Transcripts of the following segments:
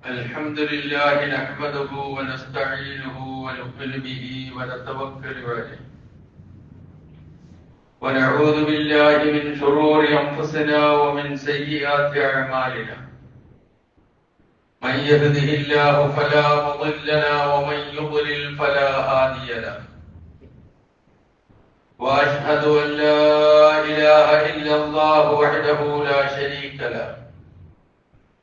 الحمد لله نحمده ونستعينه ونؤمن به ونتوكل عليه ونعوذ بالله من شرور أنفسنا ومن سيئات أعمالنا من يهده الله فلا مضل له ومن يضلل فلا هادي له وأشهد أن لا إله إلا الله وحده لا شريك له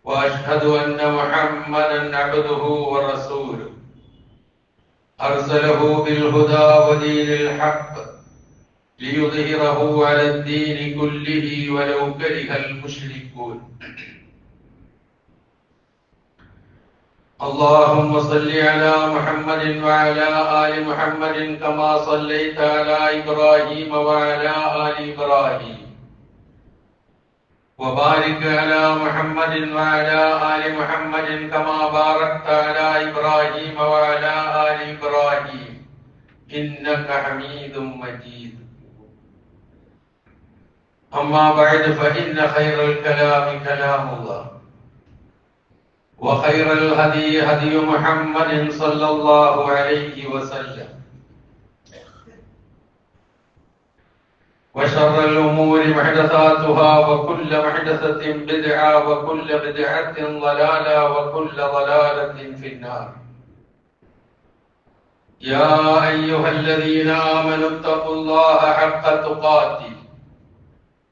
وأشهد أن محمدا عبده ورسوله أرسله بالهدى ودين الحق ليظهره على الدين كله ولو كره المشركون اللهم صل على محمد وعلى آل محمد كما صليت على إبراهيم وعلى آل إبراهيم وبارك على محمد وعلى آل محمد كما باركت على إبراهيم وعلى آل إبراهيم إنك حميد مجيد أما بعد فإن خير الكلام كلام الله وخير الهدي هدي محمد صلى الله عليه وسلم وشر الأمور محدثاتها وكل محدثة بدعة وكل بدعة ضلالة وكل ضلالة في النار يا أيها الذين آمنوا اتقوا الله حق تقاته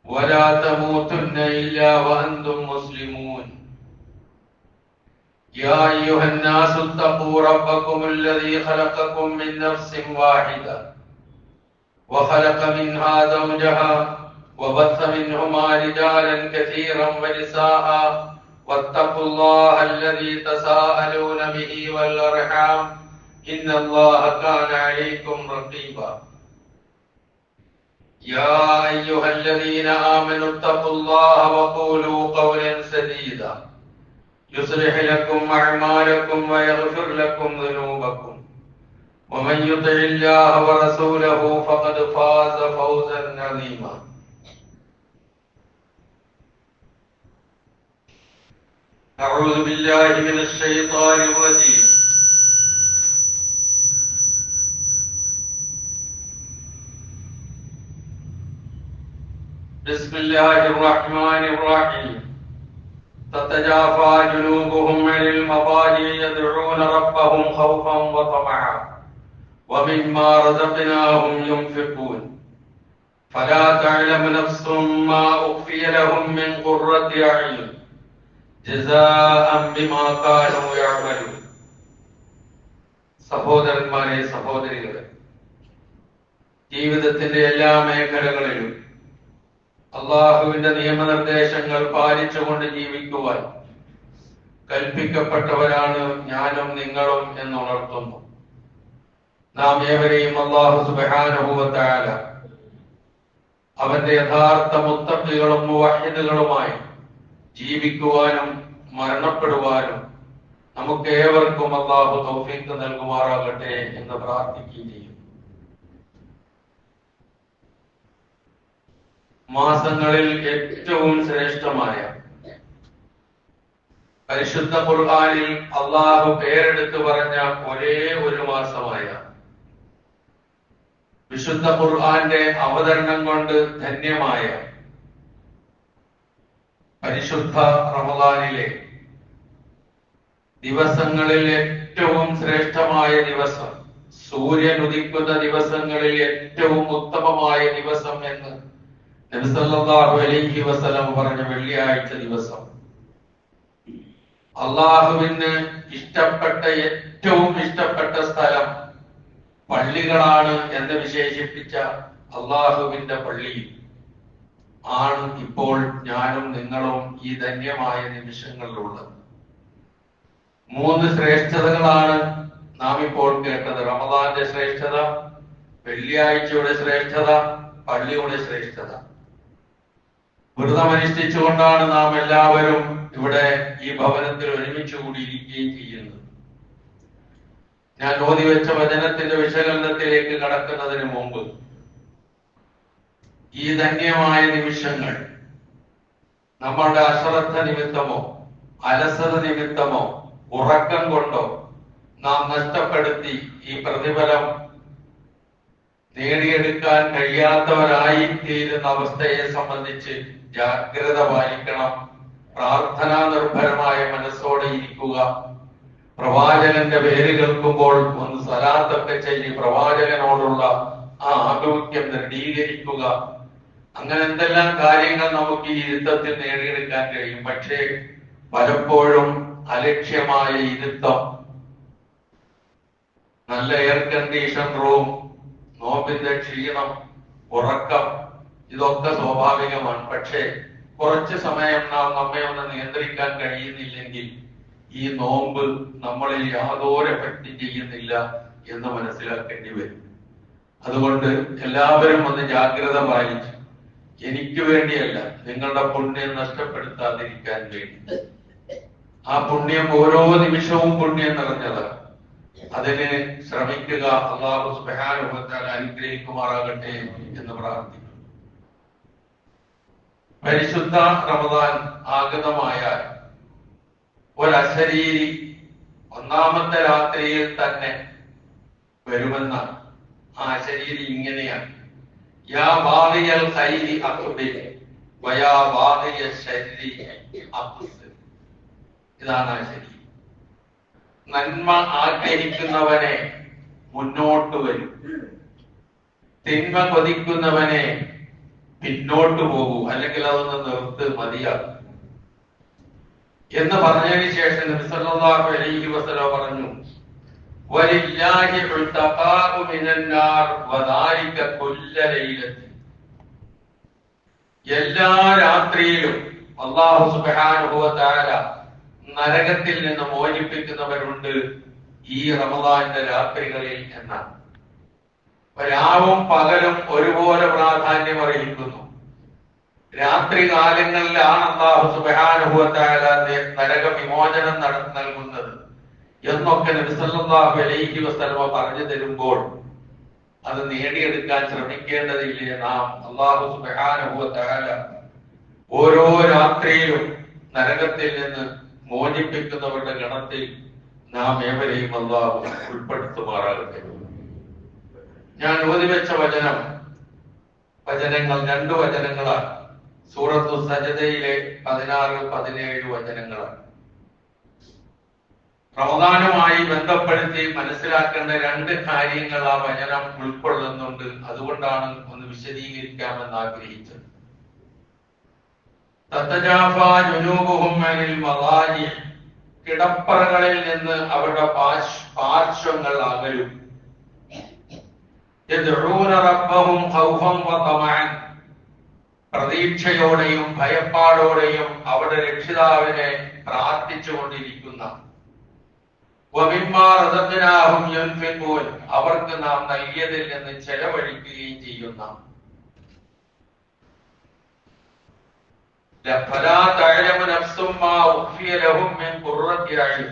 ولا تموتن إلا وأنتم مسلمون يا أيها الناس اتقوا ربكم الذي خلقكم من نفس واحدة وخلق منها زوجها وبث منهما رجالا كثيرا ونساء واتقوا الله الذي تساءلون به والأرحام إن الله كان عليكم رقيبا يا أيها الذين آمنوا اتقوا الله وقولوا قولا سديدا يصلح لكم أعمالكم ويغفر لكم ذنوبكم ومن يطع الله ورسوله فقد فاز فوزا عظيما أعوذ بالله من الشيطان الرجيم بسم الله الرحمن الرحيم تتجافى جنوبهم عن المضاجع يدعون ربهم خوفا وطمعا ومما رزقناهم ينفقون فلا تعلم نفس ما أخفي لهم من قرة أعين جزاء بما كانوا يعملون സഹോദരന്മാരെ സഹോദരികളെ, ജീവിതത്തിന്റെ എല്ലാ മേഖലകളിലും അള്ളാഹുവിന്റെ നിയമനിർദ്ദേശങ്ങൾ പാലിച്ചുകൊണ്ട് ജീവിക്കുവാൻ കൽപ്പിക്കപ്പെട്ടവരാണ് ഞാനും നിങ്ങളും എന്നുണർത്തുന്നു. നാം ഏവരെയും അല്ലാഹു സുബ്ഹാനഹു വ തആല അവന്റെ യഥാർത്ഥ മുത്തഖികളും മുവഹിദുകളുമായി ജീവിക്കുവാനും മരണപ്പെടുവാനും നമുക്ക് ഏവർക്കും അല്ലാഹു തൗഫീഖ് നൽകുമാറാകട്ടെ എന്ന് പ്രാർത്ഥിക്കുകയും ചെയ്യും. മാസങ്ങളിൽ ഏറ്റവും ശ്രേഷ്ഠമായ പരിശുദ്ധ ഖുർആനിൽ അല്ലാഹു പേരെടുത്ത് പറഞ്ഞ ഒരേ ഒരു മാസമായ വിശുദ്ധ ഖുർആന്റെ അവതരണം കൊണ്ട് ധന്യമായ പരിശുദ്ധ റമദാനിലെ ദിവസങ്ങളിൽ ഏറ്റവും ശ്രേഷ്ഠമായ ദിവസം, സൂര്യൻ ഉദിക്കുന്ന ദിവസങ്ങളിൽ ഏറ്റവും ഉത്തമമായ ദിവസം എന്ന് നബി സല്ലല്ലാഹു അലൈഹി വസല്ലം പറഞ്ഞ വെള്ളിയാഴ്ച ദിവസം, അള്ളാഹുവിന് ഇഷ്ടപ്പെട്ട ഏറ്റവും ഇഷ്ടപ്പെട്ട സ്ഥലം പള്ളികളാണ് എന്ന് വിശേഷിപ്പിച്ച അള്ളാഹുവിന്റെ പള്ളി ആണ് ഇപ്പോൾ ഞാനും നിങ്ങളും ഈ ധന്യമായ നിമിഷങ്ങളിലുള്ളത്. 3 ശ്രേഷ്ഠതകളാണ് നാം ഇപ്പോൾ കേട്ടത്. റമദാന്റെ ശ്രേഷ്ഠത, വെള്ളിയാഴ്ചയുടെ ശ്രേഷ്ഠത, പള്ളിയുടെ ശ്രേഷ്ഠത. വ്രതമനുഷ്ഠിച്ചുകൊണ്ടാണ് നാം എല്ലാവരും ഇവിടെ ഈ ഭവനത്തിൽ ഒരുമിച്ച് കൂടിയിരിക്കുകയും ചെയ്യുന്നത്. ഞാൻ ഓതിവെച്ച വചനത്തിന്റെ വിശകലനത്തിലേക്ക് കടക്കുന്നതിന് മുമ്പ് ഈ ധന്യമായ നിമിഷങ്ങൾ നമ്മളുടെ അശ്രദ്ധ നിമിത്തമോ അലസത നിമിത്തമോ ഉറക്കം കൊണ്ടോ നാം നഷ്ടപ്പെടുത്തി ഈ പ്രതിഫലം നേടിയെടുക്കാൻ കഴിയാത്തവരായി തീരുന്ന അവസ്ഥയെ സംബന്ധിച്ച് ജാഗ്രത പാലിക്കണം. പ്രാർത്ഥനാ നിർഭരമായ മനസ്സോടെ ഇരിക്കുക. പ്രവാചകന്റെ പേര് കേൾക്കുമ്പോൾ ഒന്ന് സലാത്തൊക്കെ ചെയ്ത് പ്രവാചകനോടുള്ള ആ ആഭിമുഖ്യം ദൃഢീകരിക്കുക. അങ്ങനെ എന്തെല്ലാം കാര്യങ്ങൾ നമുക്ക് ഈ ഇരുത്തത്തിൽ നേടിയെടുക്കാൻ കഴിയും. പക്ഷേ പലപ്പോഴും അലക്ഷ്യമായ ഇരുത്തം, നല്ല എയർ കണ്ടീഷൻ റൂം, നോമ്പിന്റെ ക്ഷീണം, ഉറക്കം, ഇതൊക്കെ സ്വാഭാവികമാണ്. പക്ഷേ കുറച്ച് സമയം നാം നമ്മെ ഒന്ന് നിയന്ത്രിക്കാൻ കഴിയുന്നില്ലെങ്കിൽ ഈ നോമ്പ് നമ്മളിൽ യാതൊരു എഫക്റ്റ് ചെയ്യുന്നില്ല എന്ന് മനസ്സിലാക്കേണ്ടി വരും. അതുകൊണ്ട് എല്ലാവരും ഒന്ന് ജാഗ്രത പാലിച്ചു, എനിക്ക് വേണ്ടിയല്ല, നിങ്ങളുടെ പുണ്യം നഷ്ടപ്പെടുത്താതിരിക്കാൻ വേണ്ടി. ആ പുണ്യം ഓരോ നിമിഷവും പുണ്യം നിറഞ്ഞതാണ്. അതിന് ശ്രമിക്കുക. അല്ലാഹു സുബ്ഹാനഹു വ തആല അനുഗ്രഹിക്കുമാറാകട്ടെ എന്ന് പ്രാർത്ഥിക്കുന്നു. പരിശുദ്ധ റമദാൻ ആഗതമായാൽ ഒരശരീരി ഒന്നാമത്തെ രാത്രിയിൽ തന്നെ വരുമെന്നാണ്. ആ അശരീരി ഇങ്ങനെയാണ്: യാ ബാഗിയൽ ഖൈരി അഖ്ബിൽ വയാ ബാഗിയ ശർരി അഖ്സിർ. ഇതാണ് ആ ശരീരി. നന്മ ആഗ്രഹിക്കുന്നവനെ മുന്നോട്ട് വരും, തിന്മ കൊതിക്കുന്നവനെ പിന്നോട്ട് പോകൂ, അല്ലെങ്കിൽ അതൊന്ന് നിർത്ത്, മതിയാകും എന്ന് പറഞ്ഞതിന് ശേഷം നബി സല്ലല്ലാഹു അലൈഹി വസല്ലം പറഞ്ഞു, വലില്ലാഹി ഉതഖാഉ മിനന്നാർ വദാലിക കുല്ല ലൈലത്തിൻ. എല്ലാ രാത്രിയിലും അല്ലാഹു സുബ്ഹാനഹു വ തആല നരകത്തിൽ നിന്ന് മോചിപ്പിക്കുന്നവരുണ്ട് ഈ റമദാനിന്റെ രാത്രികളിൽ എന്നാണ്. രാവും പകലും ഒരുപോലെ പ്രാധാന്യം അറിയിക്കുന്നു. രാത്രി കാലങ്ങളിലാണ് അല്ലാഹു സുബ്ഹാനഹു വ തആല നരക വിമോചനം നൽകുന്നത് എന്നൊക്കെ നബി സല്ലല്ലാഹു അലൈഹി വസല്ലം പറഞ്ഞു തരുമ്പോൾ അത് നേടിയെടുക്കാൻ ശ്രമിക്കേണ്ടതില്ലേ നാം? അല്ലാഹു സുബ്ഹാനഹു വ തആല ഓരോ രാത്രിയിലും നരകത്തിൽ നിന്ന് മോചിപ്പിക്കുന്നവരുടെ ഗണത്തിൽ നാം ഏവരെയും അല്ലാഹു ഉൾപ്പെടുത്തുമാറാകട്ടെ. ഞാൻ ഓതിവെച്ച വചനങ്ങൾ 2 വചനങ്ങളാണ്. സൂറത്തു സജദയിലെ 16-17 വചനങ്ങളാണ്. റമദാനുമായി ബന്ധപ്പെടുത്തി മനസ്സിലാക്കേണ്ട 2 കാര്യങ്ങൾ ആ വചനം ഉൾക്കൊള്ളുന്നുണ്ട്. അതുകൊണ്ടാണ് ഒന്ന് വിശദീകരിക്കാമെന്ന് ആഗ്രഹിച്ചത്. തതജാഫാ ജുനൂബുഹും അനിൽ മളാജി. കിടപ്പറകളിൽ നിന്ന് അവരുടെ പാർശ്വങ്ങൾ അകലും. യദ്ഊന റബ്ബഹും ഖൗഫൻ വ തമഅൻ. പ്രതീക്ഷയോടെയും ഭയപ്പാടോടെയും അവരുടെ രക്ഷിതാവിനെ പ്രാർത്ഥിച്ചുകൊണ്ടിരിക്കുന്ന. വമിമ്മാ റസഖ്നാഹും യുൻഫിഖൂൻ. അവർക്ക് നാം നൽകിയതിൽ നിന്ന് ചെലവഴിക്കുകയും ചെയ്യുന്ന. ഫലാ തഅലമു നഫ്സും മാ ഉഖ്ഫിയ ലഹും മിൻ ഖുർറത്തി അയ്ൻ.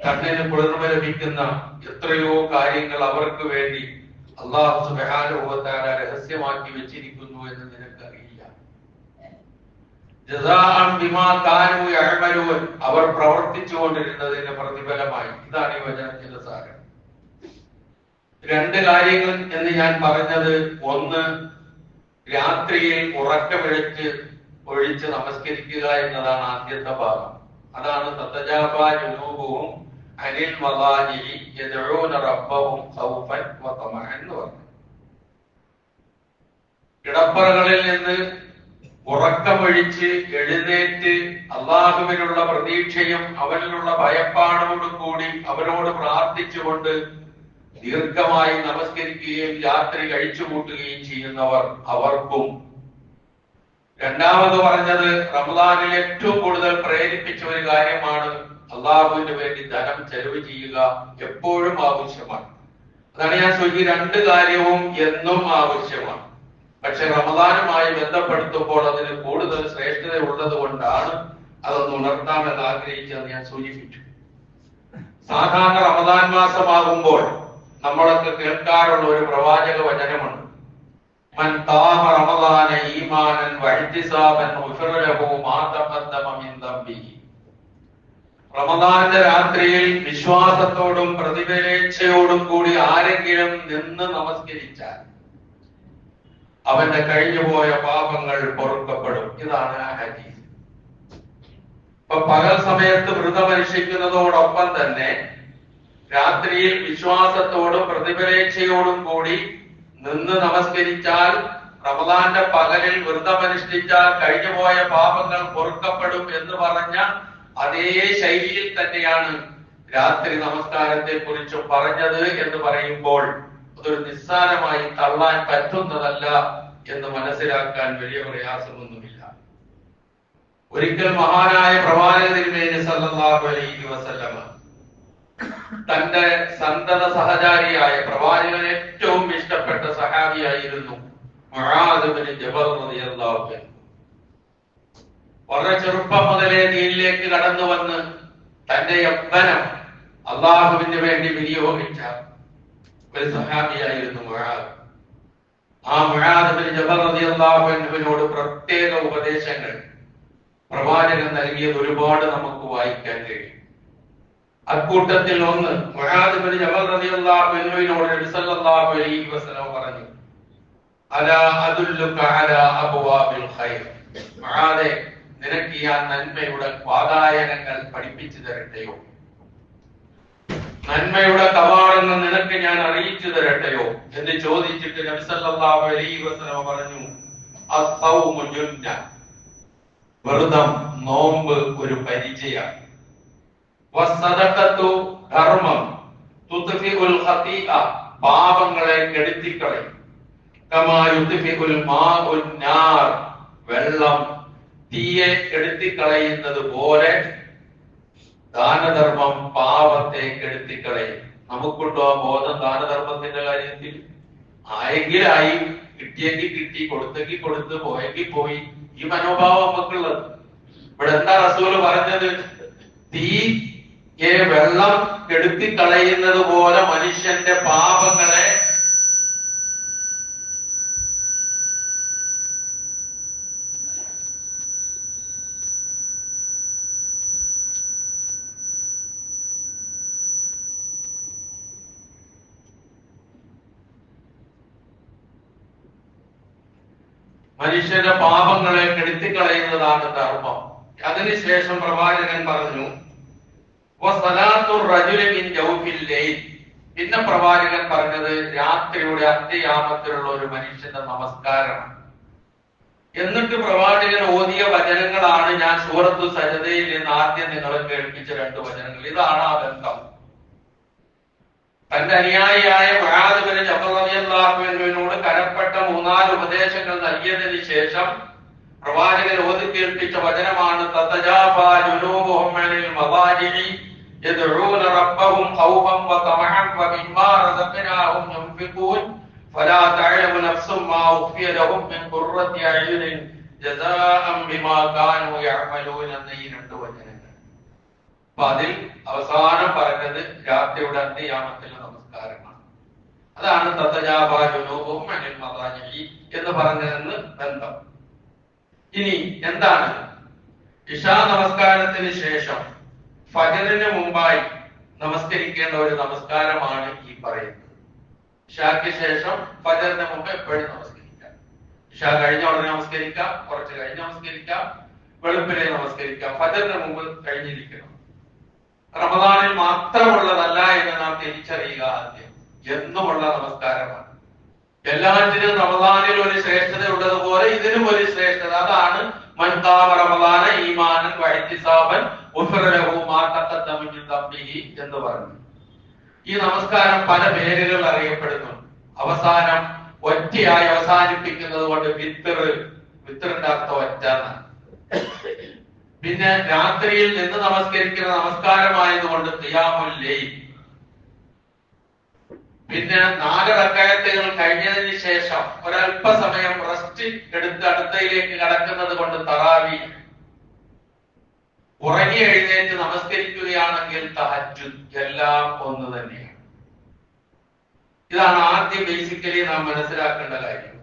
കണ്ണിന് കുളിർമ ലഭിക്കുന്ന എത്രയോ കാര്യങ്ങൾ അവർക്ക് വേണ്ടി അല്ലാഹു സുബ്ഹാനഹു വ തആല രഹസ്യമാക്കി വെച്ചിരിക്കുന്നു എന്ന് നിനക്കറിയില്ല. ജസാഅൻ ബിമാ കാനൂ യഅമലൂൻ. അവർ പ്രവർത്തിച്ചുകൊണ്ടിരുന്നതിന്റെ പ്രതിഫലമായി. ഇതാണ് ഈ വചനത്തിന്റെ സാരം. 2 കാര്യങ്ങൾ എന്ന് ഞാൻ പറഞ്ഞത്, ഒന്ന് രാത്രിയിൽ ഒഴിച്ച് നമസ്കരിക്കുക എന്നതാണ് ആദ്യത്തെ ഭാഗം. അതാണ് തതജാഫാ ജുനൂബുഹും അനിൽ മളാജി യദ്ഊന റബ്ബഹും ഖൗഫൻ വ തമഅൻ എന്ന് പറഞ്ഞു. കിടപ്പറകളിൽ നിന്ന് ഉറക്കമൊഴിച്ച് എഴുന്നേറ്റ് അല്ലാഹുവിനുള്ള പ്രതീക്ഷയും അവനിലുള്ള ഭയപ്പാടോടും കൂടി അവനോട് പ്രാർത്ഥിച്ചുകൊണ്ട് ദീർഘമായി നമസ്കരിക്കുകയും രാത്രി കഴിച്ചുകൂട്ടുകയും ചെയ്യുന്നവർ, അവർക്കും. രണ്ടാമത് പറഞ്ഞത് റമദാനിൽ ഏറ്റവും കൂടുതൽ പ്രേരിപ്പിച്ച ഒരു കാര്യമാണ് അള്ളാഹുവിന് വേണ്ടി ധനം ചെലവ് ചെയ്യുക. എപ്പോഴും ആവശ്യമാണ്. അതാണ് ഞാൻ ചോദിച്ചത്. 2 കാര്യവും എന്നും ആവശ്യമാണ്. പക്ഷെ റമദാനുമായി ബന്ധപ്പെടുത്തുമ്പോൾ അതിന് കൂടുതൽ ശ്രേഷ്ഠത ഉള്ളത് കൊണ്ടാണ് അതൊന്ന് ഉണർത്താമെന്ന് ആഗ്രഹിച്ചത് ഞാൻ സൂചിപ്പിച്ചു. സാധാരണ റമദാൻ മാസമാകുമ്പോൾ നമ്മളൊക്കെ കേൾക്കാറുള്ള ഒരു പ്രവാചക വചനമുണ്ട്. മൻ ഖാമ റമദാന ഈമാനൻ വഇഹ്തിസാബൻ ഗുഫിറ ലഹു മാ തഖദ്ദമ മിൻ ദംബിഹി. റമദാന്റെ രാത്രിയിൽ വിശ്വാസത്തോടും പ്രതിഫലേച്ഛയോടും കൂടി ആരെങ്കിലും നിന്ന് നമസ്കരിച്ചാൽ അവന്റെ കഴിഞ്ഞുപോയ പാപങ്ങൾ പൊറുക്കപ്പെടും. ഇതാണ് ആ ഹദീസ്. ഇപ്പൊ പകൽ സമയത്ത് വ്രതമനുഷ്ഠിക്കുന്നതോടൊപ്പം തന്നെ രാത്രിയിൽ വിശ്വാസത്തോടും പ്രതിഫലേച്ഛയോടും കൂടി നിന്ന് നമസ്കരിച്ചാൽ, റമദാന്റെ പകലിൽ വ്രതമനുഷ്ഠിച്ചാൽ കഴിഞ്ഞുപോയ പാപങ്ങൾ പൊറുക്കപ്പെടും എന്ന് പറഞ്ഞ അതേ ശൈലിയിൽ തന്നെയാണ് രാത്രി നമസ്കാരത്തെ കുറിച്ച് പറഞ്ഞത് എന്ന് പറയുമ്പോൾ അതൊരു നിസ്സാരമായി തള്ളാൻ പറ്റുന്നതല്ല എന്ന് മനസ്സിലാക്കാൻ വലിയ പ്രയാസമൊന്നുമില്ല. ഒരിക്കൽ മഹാനായ പ്രവാചക തിരുമേനി സല്ലല്ലാഹു അലൈഹി വസല്ലമ തന്റെ സന്തത സഹചാരിയായ പ്രവാചകന് ഏറ്റവും ഇഷ്ടപ്പെട്ട സഹാബിയായിരുന്നു മുആദ് ഇബ്നു ജബൽ റളിയല്ലാഹു അൻഹു. വളരെ ചെറുപ്പം മുതലേ ദീനിലേക്ക് കടന്നു വന്ന് തന്റെ യൗവനം അള്ളാഹുവിന് വേണ്ടി വിനിയോഗിച്ച ഒരു സഹാബിയായിരുന്നു മുആദ്. ആ മുആദ് ഇബ്നു ജബൽ റളിയല്ലാഹു അൻഹുവിനോട് പ്രത്യേക ഉപദേശങ്ങൾ പ്രവാചകൻ നൽകിയത് ഒരുപാട് നമുക്ക് വായിക്കാൻ കഴിയും. അക്കൂട്ടത്തിൽ ഒന്ന്, മുആദ് ഇബ്നു ജബൽ റളിയല്ലാഹു അൻഹുവിനോട് നബി സല്ലല്ലാഹു അലൈഹി വസല്ലം പറഞ്ഞു, അലാ അദുല്ലുക അലാ അബ്വാബിൽ ഖൈർ. മുആദേ, നിനക്ക് ആ നന്മയുടെ വാതായനങ്ങൾ പഠിപ്പിച്ചു തരട്ടെയോ? നന്മയുടെ കവാടങ്ങൾ നിനക്ക് ഞാൻ അറിയിച്ചു തരട്ടെയോ എന്ന് ചോദിച്ചിട്ട് നബി സല്ലല്ലാഹു അലൈഹി വസല്ലം പറഞ്ഞു, അസ്സൗമു ജുന്ന. വ്രതം, നോമ്പ് ഒരു പരിചയാണ്. വസ്സദഖത്തു ധർമ്മം, തുത്ഫിഉൽ ഖതീഅ, പാപങ്ങളെ കെടുത്തിക്കളയും. കമാ യുത്ഫിഉൽ മാഉൻ നാർ, വെള്ളം തീയെ കെടുത്തിക്കളയുന്നത് പോലെ ദാനധർമ്മം പാപത്തെ കെടുത്തിക്കളയും. നമുക്കുണ്ടോ ആ ബോധം ദാനധർമ്മത്തിന്റെ കാര്യത്തിൽ? ആയെങ്കിലായി, കിട്ടിയെങ്കിൽ കിട്ടി, കൊടുത്തെങ്കിൽ കൊടുത്ത്, പോയെങ്കിൽ പോയി, ഈ മനോഭാവം നമുക്കുള്ളത്. ഇവിടെ എന്താ റസൂല് പറഞ്ഞത്? തീയെ വെള്ളം കെടുത്തിക്കളയുന്നത് പോലെ മനുഷ്യന്റെ പാപങ്ങളെ കെടുത്തിക്കളയുന്നതാണ് ധർമ്മം. അതിനുശേഷം പ്രവാചകൻ പറഞ്ഞു, പിന്നെ പ്രവാചകൻ പറഞ്ഞത് രാത്രിയുടെ അന്ത്യയാമത്തിലുള്ള ഒരു മനുഷ്യന്റെ നമസ്കാരമാണ്. എന്നിട്ട് പ്രവാചകൻ ഓതിയ വചനങ്ങളാണ് ഞാൻ സൂറത്തു സജദയിൽ നിന്ന് ആദ്യം നിങ്ങളെ കേൾപ്പിച്ച 2 വചനങ്ങൾ. ഇതാണ് ആ ബന്ധം. തന്റെ അനുയായിയായ മുആദ് ഇബ്നു ജബൽ റളിയല്ലാഹു അൻഹുവിനോട് കരപ്പെട്ട 3-4 ഉപദേശങ്ങൾ നൽകിയതിനു ശേഷം പ്രവാചകൻ ഓതി കേൾപ്പിച്ച വചനമാണ് തതജാഫാ ജുനൂബുഹും അനിൽ മവാജിഇ യദ്ഊന റബ്ബഹും ഖൗഫൻ വതമഅൻ വമിമ്മാ റസഖ്നാഹും യുൻഫിഖൂൻ ഫലാ തഅലമു നഫ്സും മാ ഉഖ്ഫിയ ലഹും മിൻ ഖുർറത്തി അയ്യുനിൻ ജസാഅൻ ബിമാ കാനൂ യഅമലൂൻ എന്ന ഈ 2 വചനങ്ങൾ. അപ്പൊ അതിൽ അവസാനം പറഞ്ഞത് രാത്രിയുടെ അന്ത്യയാമത്തിലെ നമസ്കാരമാണ്. അതാണ് തതജാഫാ ജുനൂബുഹും അനിൽ മവാജിഇ എന്ന് പറഞ്ഞതെന്ന് ബന്ധം. ഇനി എന്താണ് ഇശാ നമസ്കാരത്തിന് ശേഷം ഫജ്റിന് മുമ്പായി നമസ്കരിക്കേണ്ട ഒരു നമസ്കാരമാണ് ഈ പറയുന്നത്. ഇശാക്ക് ശേഷം ഫജ്റിന് മുമ്പ് എപ്പോഴും നമസ്കരിക്കാം. ഇശാ കഴിഞ്ഞ ഉടനെ നമസ്കരിക്കാം, കുറച്ച് കഴിഞ്ഞ് നമസ്കരിക്കാം, വെളുപ്പിനെ നമസ്കരിക്കാം. ഫജ്റിന് മുമ്പ് കഴിഞ്ഞിരിക്കണം. റമദാനിൽ മാത്രമുള്ളതല്ല എന്ന് നാം തിരിച്ചറിയുക. ആദ്യം എന്നുമുള്ള നമസ്കാരമാണ്. എല്ലാറ്റിനും റമദാനിൽ ഒരു ശ്രേഷ്ഠത ഉള്ളതുപോലെ ഇതിനും ഒരു ശ്രേഷ്ഠത. അതാണ് മൻ ഖാമ റമദാന ഈമാനൻ വഇഹ്തിസാബൻ ഗുഫിറ ലഹു മാ തഖദ്ദമ മിൻ ദംബിഹി എന്ന് പറഞ്ഞു. ഈ നമസ്കാരം പല പേരുകൾ അറിയപ്പെടുന്നു. അവസാനം ഒറ്റയായി അവസാനിപ്പിക്കുന്നത് കൊണ്ട് വിത്തറിന്റെ അർത്ഥം ഒറ്റ. പിന്നെ രാത്രിയിൽ നിന്ന് നമസ്കരിക്കുന്ന നമസ്കാരമായതുകൊണ്ട് ഖിയാമുൽ ലൈൽ. പിന്നെ 4 റക്അത്തുകൾ കഴിഞ്ഞതിന് ശേഷം ഒരല്പസമയം റെസ്റ്റ് എടുത്ത് അടുത്തയിലേക്ക് കടക്കുന്നത് കൊണ്ട് തറാവീഹ്. ഉറങ്ങി എഴുന്നേറ്റ് നമസ്കരിക്കുകയാണെങ്കിൽ തഹജ്ജുദ്. എല്ലാം ഒന്ന് തന്നെയാണ്. ഇതാണ് ആദ്യം ബേസിക്കലി നാം മനസ്സിലാക്കേണ്ട കാര്യം.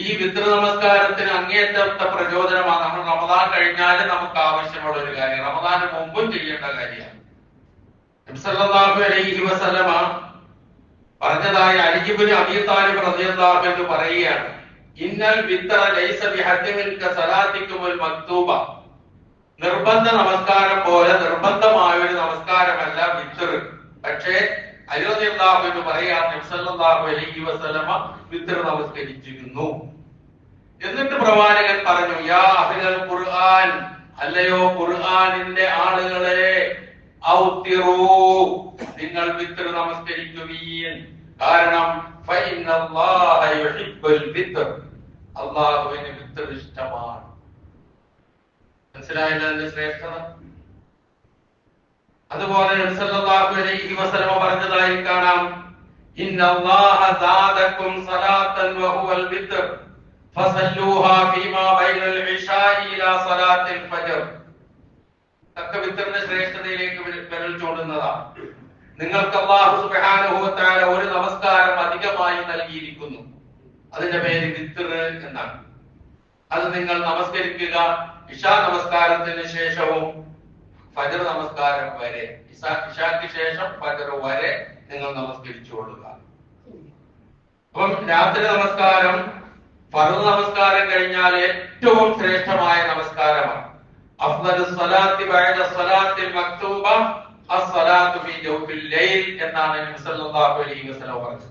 ഈ വിത്ർ നമസ്കാരത്തിന് അങ്ങേറ്റത്തെ പ്രചോദനമാണ്. നമ്മൾ റമദാൻ കഴിഞ്ഞാൽ നമുക്ക് ആവശ്യമുള്ള ഒരു കാര്യം, റമദാന് മുമ്പും ചെയ്യേണ്ട കാര്യമാണ്. നബി സല്ലല്ലാഹു അലൈഹി വസല്ലമ പറഞ്ഞതായി അലി ഇബ്നു അബീ താലിബ് റളിയല്ലാഹു അൻഹു പറയുകയാണ്, ഇന്നൽ വിത്ര ലൈസ ബിഹദ്ദിൻ കസലാത്തിക്കുൽ മക്തൂബ. നിർബന്ധ നമസ്കാരം പോലെ നിർബന്ധമായ ഒരു നമസ്കാരമല്ല വിത്ർ. പക്ഷേ അലി റളിയല്ലാഹു അൻഹു പറയാൻ നബി സല്ലല്ലാഹു അലൈഹി വസല്ലമ വിത്ർ നമസ്കരിച്ചിരുന്നു. എന്നിട്ട് പ്രവാചകൻ പറഞ്ഞു, യാ അഹ്ലൽ ഖുർആൻ, അല്ലയോ ഖുർആനിന്റെ ആളുകളെ, ഔത്തിറൂ, നിങ്ങൾ വിത്ർ നമസ്കരിക്കുവീൻ. കാരണം ഫഇന്നല്ലാഹ യുഹിബ്ബുൽ വിത്ർ, അല്ലാഹുവിന് വിത്ർ ഇഷ്ടമാണ്. മനസ്സിലായല്ലോ അതിന്റെ ശ്രേഷ്ഠത. അതുപോലെ നബി സല്ലല്ലാഹു അലൈഹി വസല്ലം പറഞ്ഞതായി കാണാം, ഇന്നല്ലാഹ സാദക്കും സലാത്തൻ വഹുവൽ വിത്ർ ഫസല്ലൂഹാ ഫീമാ ബൈനൽ ഇശാഇ ഇലാ സലാത്തിൽ ഫജ്ർ. തക്ക വിത്റിന്റെ ശ്രേഷ്ഠതയിലേക്ക് വിരൽ ചൂണ്ടുന്നതാണ്. നിങ്ങൾക്ക് അല്ലാഹു സുബ്ഹാനഹു വ തആല ഒരു നമസ്കാരം അധികമായി നൽകിയിരിക്കുന്നു. അതിന്റെ പേര് വിത്ർ എന്നാണ്. അത് നിങ്ങൾ നമസ്കരിക്കുക ഇശാ നമസ്കാരത്തിന് ശേഷവും ഫജ്ർ നമസ്കാരം വരെ. ഇശാക്ക് ശേഷം ഫജ്ർ വരെ നിങ്ങൾ നമസ്കരിച്ചുകൊള്ളുക. അപ്പം രാത്രി നമസ്കാരം ഫർദ് നമസ്കാരം കഴിഞ്ഞാൽ ഏറ്റവും ശ്രേഷ്ഠമായ നമസ്കാരമാണ്. അഫ്ളലുസ് സ്വലാത്തി ബഅദ സ്വലാത്തിൽ മക്തൂബ അസ്സലാത്തു ഫീ ജൗഫിൽ ലൈൽ എന്നാണ് നബി സല്ലല്ലാഹു അലൈഹി വസല്ലം പറഞ്ഞത്.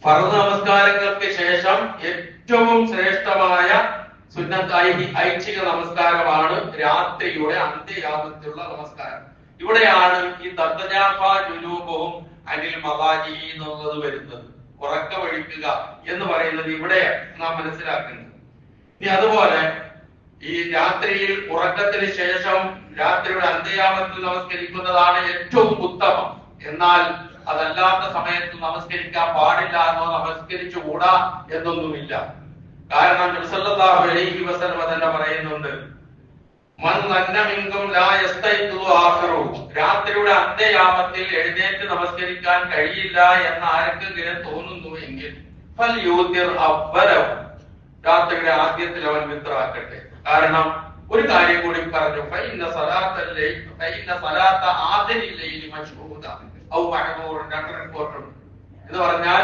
ഫർദ് നമസ്കാരങ്ങൾക്ക് ശേഷം ഏറ്റവും ശ്രേഷ്ഠമായ സുന്നത്തായി ഐച്ഛിക നമസ്കാരമാണ് രാത്രിയുടെ അന്ത്യയാമത്തിലുള്ള നമസ്കാരം. ഇവിടെയാണ് ഈ തത്തജാഫാ ജുനൂബുഹും അനിൽ മളാജിഇ എന്നുള്ളത് വരുന്നത്. ഉറക്കമൊഴിക്കുക എന്ന് പറയുന്നത് ഇവിടെ നാം മനസ്സിലാക്കുന്നത്. ഇനി അതുപോലെ ഈ രാത്രിയിൽ ഉറക്കത്തിന് ശേഷം രാത്രിയുടെ അന്ത്യയാമത്തിൽ നമസ്കരിക്കുന്നതാണ് ഏറ്റവും ഉത്തമം. എന്നാൽ അതല്ലാത്ത സമയത്ത് നമസ്കരിക്കാൻ പാടില്ല എന്നോ നമസ്കരിച്ചുകൂടാ എന്നൊന്നുമില്ല. കാരണം നബി സല്ലല്ലാഹു അലൈഹി വസല്ലം തന്നെ പറയുന്നുണ്ട്, മൻ നന്ന മിൻകും ലാ യസ്തൈഖു ആഖിറു, രാത്രിയുടെ അന്ത്യയാമത്തിൽ എഴുന്നേറ്റ് നമസ്കരിക്കാൻ കഴിയില്ല എന്ന് ആർക്കെങ്കിലും തോന്നുന്നു എങ്കിൽ ഫൽയൂതിർ അവ്വലഹു, രാത്രിയുടെ ആദ്യത്തിൽ അവൻ വിത്റാക്കട്ടെ. കാരണം ഒരു കാര്യം കൂടി പറഞ്ഞു, ഫഇന്ന സലാത്ത ആഖിരിൽ ലൈലി മശ്ഹൂദ ഔ മഹ്മൂറൻ, രണ്ട് റിപ്പോർട്ടുണ്ട്. എന്ന് പറഞ്ഞാൽ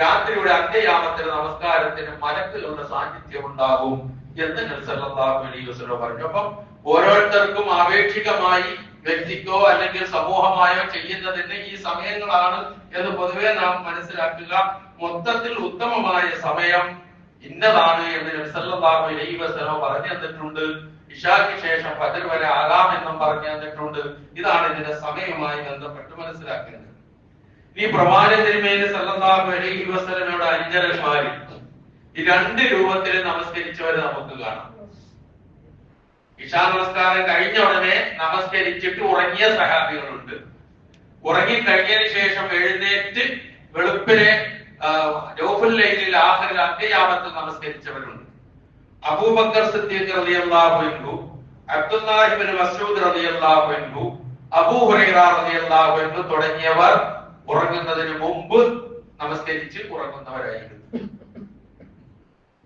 രാത്രിയുടെ അന്ത്യയാമത്തിൽ നമസ്കാരത്തിന് മലക്കുകളുടെ സാന്നിധ്യം ഉണ്ടാകും എന്ന് നബി സല്ലല്ലാഹു അലൈഹി വസല്ലം പറഞ്ഞു. അപ്പം ഓരോരുത്തർക്കും ആപേക്ഷികമായി വ്യക്തിക്കോ അല്ലെങ്കിൽ സമൂഹമായോ ചെയ്യുന്നതിന് ഈ സമയങ്ങളാണ് എന്ന് പൊതുവെ നാം മനസ്സിലാക്കുക. മൊത്തത്തിൽ ഉത്തമമായ സമയം ഇന്നതാണ് എന്ന് നബി സല്ലല്ലാഹു അലൈഹി വസല്ലം പറഞ്ഞു തന്നിട്ടുണ്ട്. ഇശാക്ക് ശേഷം ഫജ്ർ വരെ ആകാമെന്നും പറഞ്ഞു തന്നിട്ടുണ്ട്. ഇതാണ് ഇതിന്റെ സമയവുമായി ബന്ധപ്പെട്ട് മനസ്സിലാക്കുന്നത്. ഈ പ്രവാചക തിരുമേനി സല്ലല്ലാഹു അലൈഹി വസല്ലമയുടെ അനുചരന്മാർ ഈ രണ്ട് രൂപത്തിൽ നമസ്കരിച്ചവരെ നമുക്ക് കാണാം. ഇശാ നമസ്കാരം കഴിഞ്ഞ ഉടനെ നമസ്കരിച്ചിട്ട് ഉറങ്ങിയ സഹാബികളുണ്ട്. ഉറങ്ങിക്കഴിഞ്ഞതിന് ശേഷം എഴുന്നേറ്റ് വെളുപ്പിനെ ജൗഫുൽ ലൈലിൽ ആഖിറിൽ അന്ത്യയാമത്തിൽ നമസ്കരിച്ചവരുണ്ട്. അബൂബക്കർ സിദ്ദീഖ് റളിയല്ലാഹു അൻഹു, അബ്ദുല്ലാഹി ഇബ്നു മസ്ഊദ് റളിയല്ലാഹു അൻഹു, അബൂ ഹുറൈറ റളിയല്ലാഹു അൻഹു തുടങ്ങിയവർ ഉറങ്ങുന്നതിന് മുമ്പ് നമസ്കരിച്ച് ഉറങ്ങുന്നവരായിരുന്നു.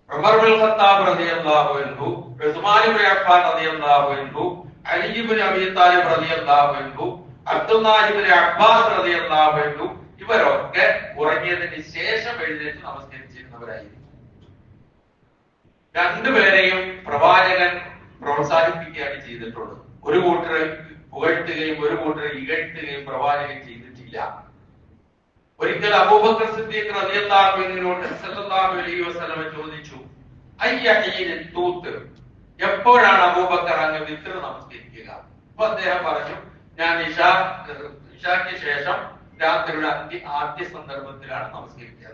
ഉമർ ഇബ്നുൽ ഖത്താബ് റളിയല്ലാഹു അൻഹു, ഉസ്മാൻ ഇബ്നു അഫ്ഫാൻ റളിയല്ലാഹു അൻഹു, അലി ഇബ്നു അബീ താലിബ് റളിയല്ലാഹു അൻഹു, അബ്ദുല്ലാഹി ഇബ്നു അബ്ബാസ് റളിയല്ലാഹു അൻഹു ഇവരൊക്കെ ഉറങ്ങിയതിന് ശേഷം എഴുന്നേറ്റ് നമസ്കരിച്ചിരുന്നവരായിരുന്നു. രണ്ടുപേരെയും പ്രവാചകൻ പ്രോത്സാഹിപ്പിക്കുകയാണ് ചെയ്തിട്ടുള്ളത്. ഒരു കൂട്ടരെ പുകഴ്ത്തുകയും ഒരു കൂട്ടരെ ഇകഴ്ത്തുകയും പ്രവാചകൻ ചെയ്തിട്ടില്ല. ഒരിക്കൽ അബൂബക്കർ സിദ്ദീഖ് റളിയല്ലാഹു അൻഹുവിനോട് സല്ലല്ലാഹു അലൈഹി വസല്ലം ചോദിച്ചു, അയ്യഹീൻ തൂത്ത്, എപ്പോഴാണ് അബൂബക്കർ അങ്ങ് വിത്ർ നമസ്കരിക്കുക? അപ്പൊ അദ്ദേഹം പറഞ്ഞു, ഞാൻ ഇശാക്ക് ശേഷം രാത്രിയുടെ ആദ്യ സന്ദർഭത്തിലാണ് നമസ്കരിക്കുക.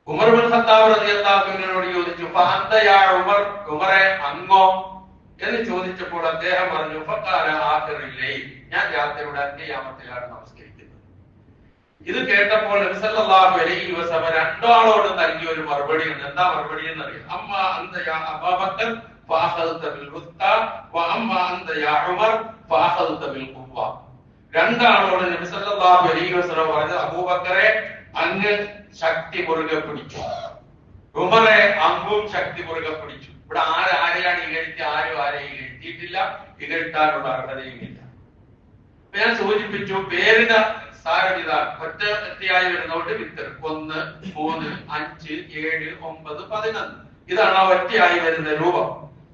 ഉമർ ഇബ്നുൽ ഖത്താബ് റളിയല്ലാഹു അൻഹുവിനോട് ചോദിച്ചു, ഫഅന്ത യാ ഉമർ, ഉമറെ അങ്ങോ എന്ന് ചോദിച്ചപ്പോൾ അദ്ദേഹം പറഞ്ഞു, ഫഖാല ആഖിറുൽ ലൈൽ, ഞാൻ രാത്രിയുടെ അന്ത്യയാമത്തിലാണ് നമസ്കരിക്കുന്നത്. ഇത് കേട്ടപ്പോൾ നബി സല്ലല്ലാഹു അലൈഹി വസല്ലം രണ്ടാളോട് നൽകിയ ഒരു മറുപടി ഉണ്ട്. എന്താ മറുപടി എന്നറിയാം? അമ്മാ അന്ത യാ അബൂബക്കർ ഫഅഖൽത ബിൽ ഖുത്താ വ അമ്മാ അന്ത യാ ഉമർ ഫഅഖൽത ബിൽ ഖുവ്വ. രണ്ടാളോട് നബി സല്ലല്ലാഹു അലൈഹി വസല്ലം പറഞ്ഞു, അബൂബക്കറെ അങ്ങ് ശക്തി മുറുകെ പിടിച്ചു, ഉമറെ അമ്പും ശക്തി മുറുകെ പിടിച്ചു. ഇവിടെ ആരെയാണ് ഇകഴ്ത്തി, ആരും ആരെ ഇകഴ്ത്തിയിട്ടില്ല, ഇകഴ്ത്താനുള്ള അർഹതയുമില്ല. ഞാൻ സൂചിപ്പിച്ചു പേരിന് സാരമിത ഒറ്റ എത്തിയായി വരുന്നതുകൊണ്ട് വിത്തർ 1, 3, 5, 7, 9, 11 ഇതാണ് ആ ഒറ്റയായി വരുന്ന രൂപം.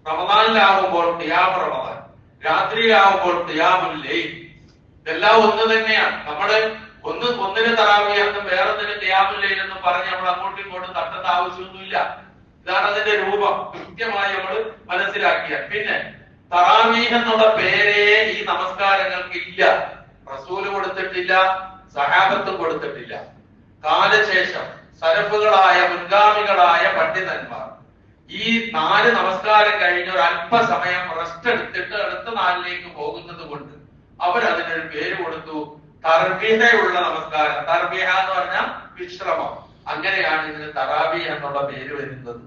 റമദാനിലാവുമ്പോൾ ഖിയാം റമദാൻ, രാത്രിയിലാവുമ്പോൾ ഖിയാമുൽ ലൈൽ, ഇതെല്ലാം ഒന്ന് തന്നെയാണ്. നമ്മള് ഒന്നിന് തറാവീഹ് എന്നും വേറൊന്നിന് ഖിയാമുൽ ലൈൽ എന്നും പറഞ്ഞ് നമ്മൾ അങ്ങോട്ടും ഇങ്ങോട്ടും തട്ടേണ്ട ആവശ്യമൊന്നുമില്ല. ഇതാണ് അതിന്റെ രൂപം കൃത്യമായി നമ്മൾ മനസ്സിലാക്കിയാൽ. പിന്നെ തറാവീഹ് എന്നുള്ള പേരേ ഈ നമസ്കാരങ്ങൾക്ക് ഇല്ല. റസൂല് കൊടുത്തിട്ടില്ല, സഹാബത്തും കൊടുത്തിട്ടില്ല. കാലശേഷം സലഫുകളായ മുൻഗാമികളായ പണ്ഡിതന്മാർ ഈ 4 നമസ്കാരം കഴിഞ്ഞ ഒരു അല്പസമയം റെസ്റ്റ് എടുത്തിട്ട് അടുത്ത 4ലേക്ക് പോകുന്നത് കൊണ്ട് അവരതിനൊരു പേര് കൊടുത്തു, തർബീഹയുള്ള നമസ്കാരം. തർബീഹ എന്ന് പറഞ്ഞാൽ വിശ്രമം. അങ്ങനെയാണ് ഇതിന് തറാവീഹ് എന്നുള്ള പേര് വരുന്നത്.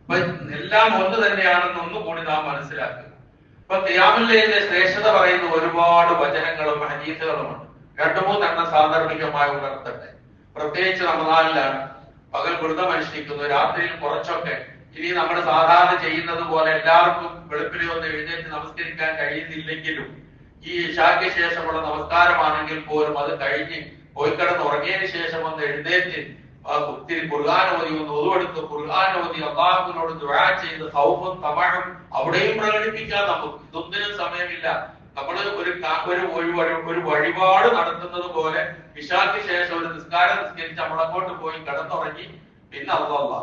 അപ്പൊ എല്ലാം ഒന്ന് തന്നെയാണെന്ന് ഒന്നുകൂടി നാം മനസ്സിലാക്കുക. ഇപ്പൊ ഖിയാമുൽ ലൈലിന്റെ ശ്രേഷ്ഠത പറയുന്ന ഒരുപാട് വചനങ്ങളും ഹദീസുകളുമുണ്ട്. 2-3 സാന്ദർഭികമായി ഉണർത്തട്ടെ. പ്രത്യേകിച്ച് റമദാനിലാണ് പകൽ വ്രതം അനുഷ്ഠിക്കുന്നു, രാത്രിയിൽ കുറച്ചൊക്കെ. ഇനി നമ്മൾ സാധാരണ ചെയ്യുന്നത് പോലെ എല്ലാവർക്കും വെളുപ്പിനെ ഒന്ന് എഴുന്നേറ്റ് നമസ്കരിക്കാൻ കഴിയുന്നില്ലെങ്കിലും ഈ ഇശാക്ക് ശേഷമുള്ള നമസ്കാരമാണെങ്കിൽ പോലും അത് കഴിഞ്ഞ് പോയി കിടന്ന് ഉറങ്ങിയതിന് ശേഷം ഒന്ന് എഴുന്നേറ്റ് ഒത്തിരി ഖുർആൻ ഓതി, ഒന്ന് ഒതുവെടുത്ത് ഖുർആൻ ഓതി അല്ലാഹുവിനോട് ദുആ ചെയ്ത് ഖൗഫും തമഅും അവിടെയും പ്രകടിപ്പിക്കാൻ നമുക്ക് ഇതൊന്നിനും സമയമില്ല. നമ്മൾ ഒരു വഴിപാട് നടത്തുന്നത് പോലെ ഇശാക്ക് ശേഷം ഒരു നിസ്കാരം നിസ്കരിച്ച് നമ്മൾ അങ്ങോട്ട് പോയി കിടന്നുറങ്ങി പിന്നെ അല്ലാഹ്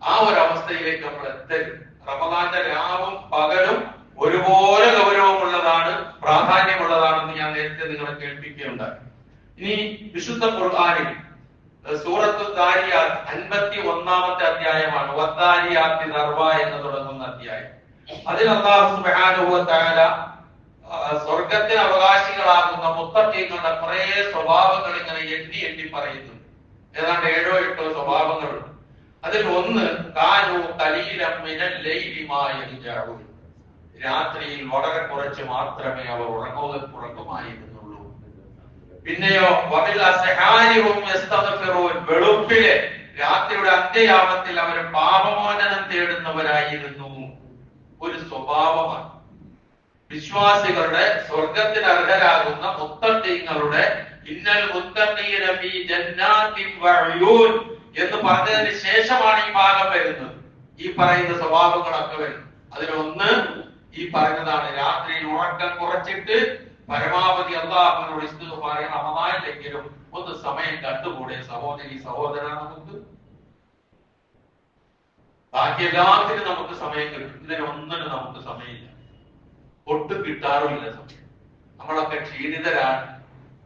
ആ ഒരു അവസ്ഥയിലേക്ക് നമ്മൾ എത്തരുത്. റമദാന്റെ രാവും പകലും ഒരുപോലെ ഗൗരവമുള്ളതാണ്, പ്രാധാന്യമുള്ളതാണെന്ന് ഞാൻ നേരത്തെ നിങ്ങളെ കേൾപ്പിക്കുകയുണ്ടായി. ഇനി വിശുദ്ധ ഖുർആനിൽ സൂറത്തു ദാരിയാത്ത് 51-ാമത്തെ അധ്യായമാണ്. വദ്ദാരിയാത്തി ദർവാ എന്ന് തുടങ്ങുന്ന അധ്യായം. അതിൽ അല്ലാഹു സുബ്ഹാനഹു വ തആല സ്വർഗത്തിന് അവകാശികളാകുന്ന മുത്തഖീങ്ങളുടെ കുറെ സ്വഭാവങ്ങൾ ഇങ്ങനെ എണ്ണി പറയുന്നുണ്ട്. ഏതാണ്ട് 7-8 സ്വഭാവങ്ങളുണ്ട്. അതിൽ ഒന്ന് കാനൂ ഖലീലൻ മിനൽ ലൈലി മാ യഹ്ജഊൻ, രാത്രിയിൽ വളരെ കുറച്ച് മാത്രമേ അവർ ഉറങ്ങുമായിരുന്നുള്ളൂ. പിന്നെയോ വബിൽ അസ്ഹാരിഹും യസ്തഗ്ഫിറൂൻ, വെളുപ്പിലെ രാത്രിയുടെ അന്ത്യയാമത്തിൽ അവർ പാപമോചനം തേടുന്നവരായിരുന്നു. ഒരു സ്വഭാവമാണ് വിശ്വാസികളുടെ, സ്വർഗത്തിന് അർഹരാകുന്ന മുത്തഖീങ്ങളുടെ ഇന്നൽ മുത്തഖീന ഫീ ജന്നാത്തിൻ വഉയൂൻ എന്ന് പറഞ്ഞതിന് ശേഷമാണ് ഈ ഭാഗം വരുന്നത്. ഈ പറയുന്ന സ്വഭാവങ്ങളൊക്കെ വരുന്നത്. അതിലൊന്ന് ഈ പറഞ്ഞതാണ്, രാത്രിയിൽ ഉറക്കം കുറച്ചിട്ട് പരമാവധി അല്ലാഹുവിനോട് ഇസ്തിഗ്ഫാർ ചെയ്യണം. റമദാനിലെങ്കിലും ഒന്ന് സമയം കണ്ടുകൂടെ സഹോദരി സഹോദര? നമുക്ക് ബാക്കി എല്ലാത്തിനും നമുക്ക് സമയം കിട്ടും, ഇതിനൊന്നിനും നമുക്ക് സമയമില്ല, ഒട്ടും കിട്ടാറുമില്ല സമയം. നമ്മളൊക്കെ ക്ഷീണിതരാണ്,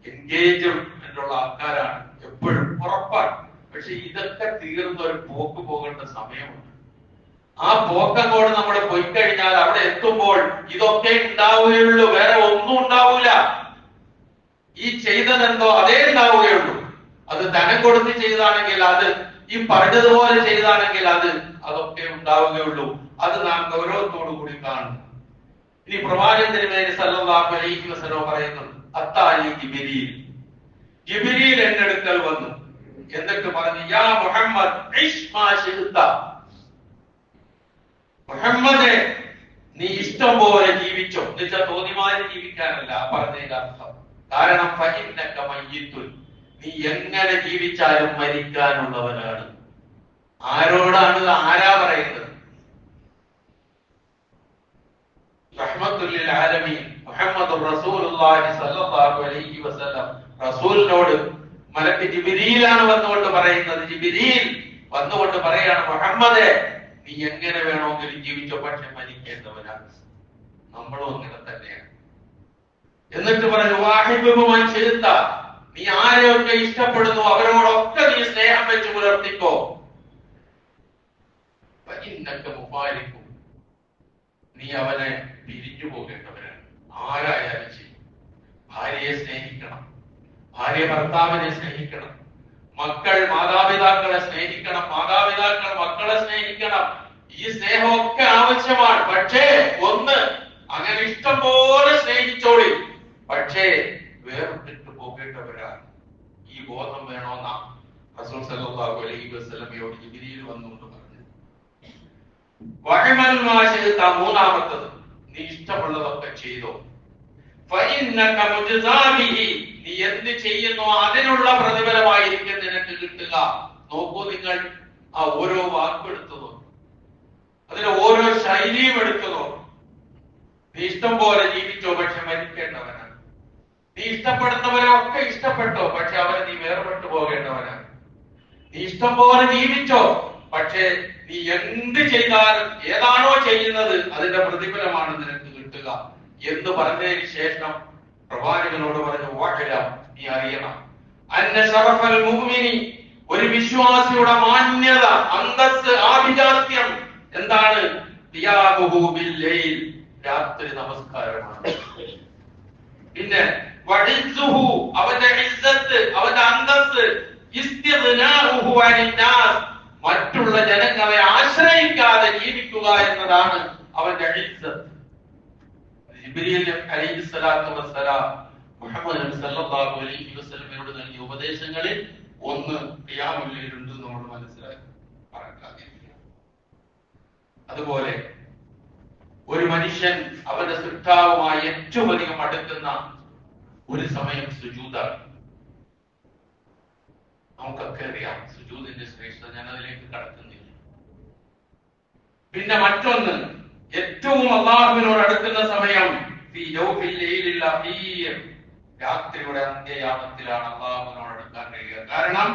എൻഗേജ്മെന്റുള്ള ആൾക്കാരാണ്, എപ്പോഴും ഉറപ്പാണ്. പക്ഷെ ഇതൊക്കെ തീർന്ന ഒരു പോക്ക് പോകേണ്ട സമയമുണ്ട്. ആ പോക്കങ്ങോട് നമ്മൾ പോയി കഴിഞ്ഞാൽ അവിടെ എത്തുമ്പോൾ ഇതൊക്കെ ഉണ്ടാവുകയുള്ളൂ, വേറെ ഒന്നും ഉണ്ടാവൂല. ഈ ചെയ്തതെന്തോ അതേ ഉണ്ടാവുകയുള്ളൂ. അത് ധനം കൊടുത്ത് ചെയ്താണെങ്കിൽ അത്, ഈ പറഞ്ഞതുപോലെ ചെയ്താണെങ്കിൽ അതൊക്കെ ഉണ്ടാവുകയുള്ളൂ. അത് നാം ഗൗരവത്തോടു കൂടി കാണുന്നു. ഇനി പ്രവാചകൻ തിരുമേനി സല്ലല്ലാഹു അലൈഹി വസല്ലം പറയുന്നുണ്ട്, അത്താനി ജിബ്രീൽ, ജിബ്രീൽ എന്റെ അടുക്കൽ വന്നു. എന്നിട്ട് പറഞ്ഞു, യാ മുഹമ്മദ് ഇശ് മാ ശിഅ്ത, മുഹമ്മദേ നീ ഇഷ്ടം പോലെ ജീവിച്ചോ. എന്നുവെച്ചാൽ തോന്നിമാരി ജീവിക്കാനല്ല പറഞ്ഞതിന്റെ അർത്ഥം. കാരണം ഫഇന്നക മയ്യിത്തുൻ, നീ എങ്ങനെ ജീവിച്ചാലും മരിക്കാനുള്ളവനാണ്. ആരോടാണ്? ആരാ പറയുന്നത്? റഹ്മത്തുൽ ലിൽ ആലമീൻ മുഹമ്മദുർ റസൂലുള്ളാഹി സ്വല്ലല്ലാഹു അലൈഹി വസല്ലം റസൂലിനോട് മലക്ക് ജിബ്രീലാണ് വന്നുകൊണ്ട് പറയുന്നത്. ജിബ്രീൽ വന്നുകൊണ്ട് പറയാണ്, മുഹമ്മദേ നീ എങ്ങനെ വേണമെങ്കിലും ജീവിച്ചോ, പക്ഷെ മരിക്കേണ്ടവനാണ്. നമ്മളും അങ്ങനെ തന്നെയാണ്. എന്നിട്ട് പറഞ്ഞു, വാഹിബുമാൻ ചെയ്ത, നീ ആരെയൊക്കെ ഇഷ്ടപ്പെടുന്നു അവരോടൊക്കെ നീ സ്നേഹം വെച്ച് പുലർത്തിക്കോ. മുഫാരിക്കും, നീ അവനെ പിരിഞ്ഞു പോകേണ്ടവരാണ്. ആരായാലും ശരി, ഭാര്യയെ സ്നേഹിക്കണം, ഭാര്യ ഭർത്താവിനെ സ്നേഹിക്കണം, മക്കൾ മാതാപിതാക്കളെ സ്നേഹിക്കണം, മാതാപിതാക്കൾ മക്കളെ സ്നേഹിക്കണം. ഈ സ്നേഹമൊക്കെ ആവശ്യമാണ്. പക്ഷേ ഒന്ന്, അങ്ങനെ ഇഷ്ടം പോലെ സ്നേഹിച്ചോളി, പക്ഷേ വേർപെട്ടു പോകേണ്ടവരാണ്. ഈ ബോധം വേണമെന്നാണ് റസൂൽ സല്ലല്ലാഹു അലൈഹി വസല്ലമയോട് ജിബ്രീൽ വന്നുകൊണ്ട് പറഞ്ഞു. വഅമൽ മാ ശിഅത, മൂന്നാമത്തത് നീ ഇഷ്ടമുള്ളതൊക്കെ ചെയ്തോ. ഫഇന്നക മുജ്സാ ബിഹി, നീ എന്ത് ചെയ്യുന്നോ അതിനുള്ള പ്രതിഫലമായിരിക്കും നിനക്ക് കിട്ടുക. നോക്കൂ, നിങ്ങൾ ആ ഓരോ വാക്കെടുത്തതോ, അതിന്റെ ഓരോ ശൈലിയും എടുത്തതോ. നീ ഇഷ്ടം പോലെ ജീവിച്ചോ, പക്ഷെ മരിക്കേണ്ടവനാണ്. നീ ഇഷ്ടപ്പെടുന്നവരെ ഒക്കെ ഇഷ്ടപ്പെട്ടോ, പക്ഷെ അവരെ നീ വേർപെട്ടു പോകേണ്ടവനാണ്. നീ ഇഷ്ടം പോലെ ജീവിച്ചോ, പക്ഷെ നീ എന്ത് ചെയ്താലും ഏതാണോ ചെയ്യുന്നത് അതിന്റെ പ്രതിഫലമാണ് നിനക്ക് കിട്ടുക എന്ന് പറഞ്ഞതിന് ശേഷം പ്രവാചകനോട് പറഞ്ഞു, വഅലം, നീ അറിയണം, അന്ന ശറഫൽ മുഅ്മിനി, ഒരു വിശ്വാസിയുടെ മാന്യത, അന്തസ്സ്, ആഭിജാത്യം എന്താണ്? ഖിയാമുഹു ബില്ലൈൽ, രാത്രി നമസ്കാരമാണ്. പിന്നെ വഇസ്സുഹു, അവന്റെ ഇസ്സത്ത്, അവന്റെ അന്തസ്സ്, ഇസ്തിഗ്നാഉഹു അനിന്നാസ്, മറ്റുള്ള ജനങ്ങളെ ആശ്രയിക്കാതെ ജീവിക്കുക എന്നതാണ് അവന്റെ ഇസ്സത്ത്. ജിബ്രീൽ അലൈഹിസ്സലാത്തു വസ്സലാം മുഹമ്മദ് നബി സല്ലല്ലാഹു അലൈഹി വസല്ലമയോട് നൽകിയ ഉപദേശങ്ങളിൽ ഒന്ന് ഖിയാമുൽ ലൈൽ ഉണ്ട് നമ്മൾ മനസ്സിലാക്കി. അതുപോലെ ഒരു മനുഷ്യൻ അവന്റെ സൃഷ്ടാവുമായി ഏറ്റവും അധികം അടുക്കുന്ന ഒരു സമയം സുജൂദാണ്. നമുക്കൊക്കെ അറിയാം സുജൂദിന്റെ ശ്രേഷ്ഠത, ഞാൻ അതിലേക്ക് കടക്കുന്നില്ല. പിന്നെ മറ്റൊന്ന്, ഏറ്റവും അല്ലാഹുവിനോട് അടുക്കുന്ന സമയം രാത്രിയുടെ അന്ത്യയാമത്തിലാണ് അല്ലാഹുവിനോട് അടുക്കാൻ കഴിയുക. കാരണം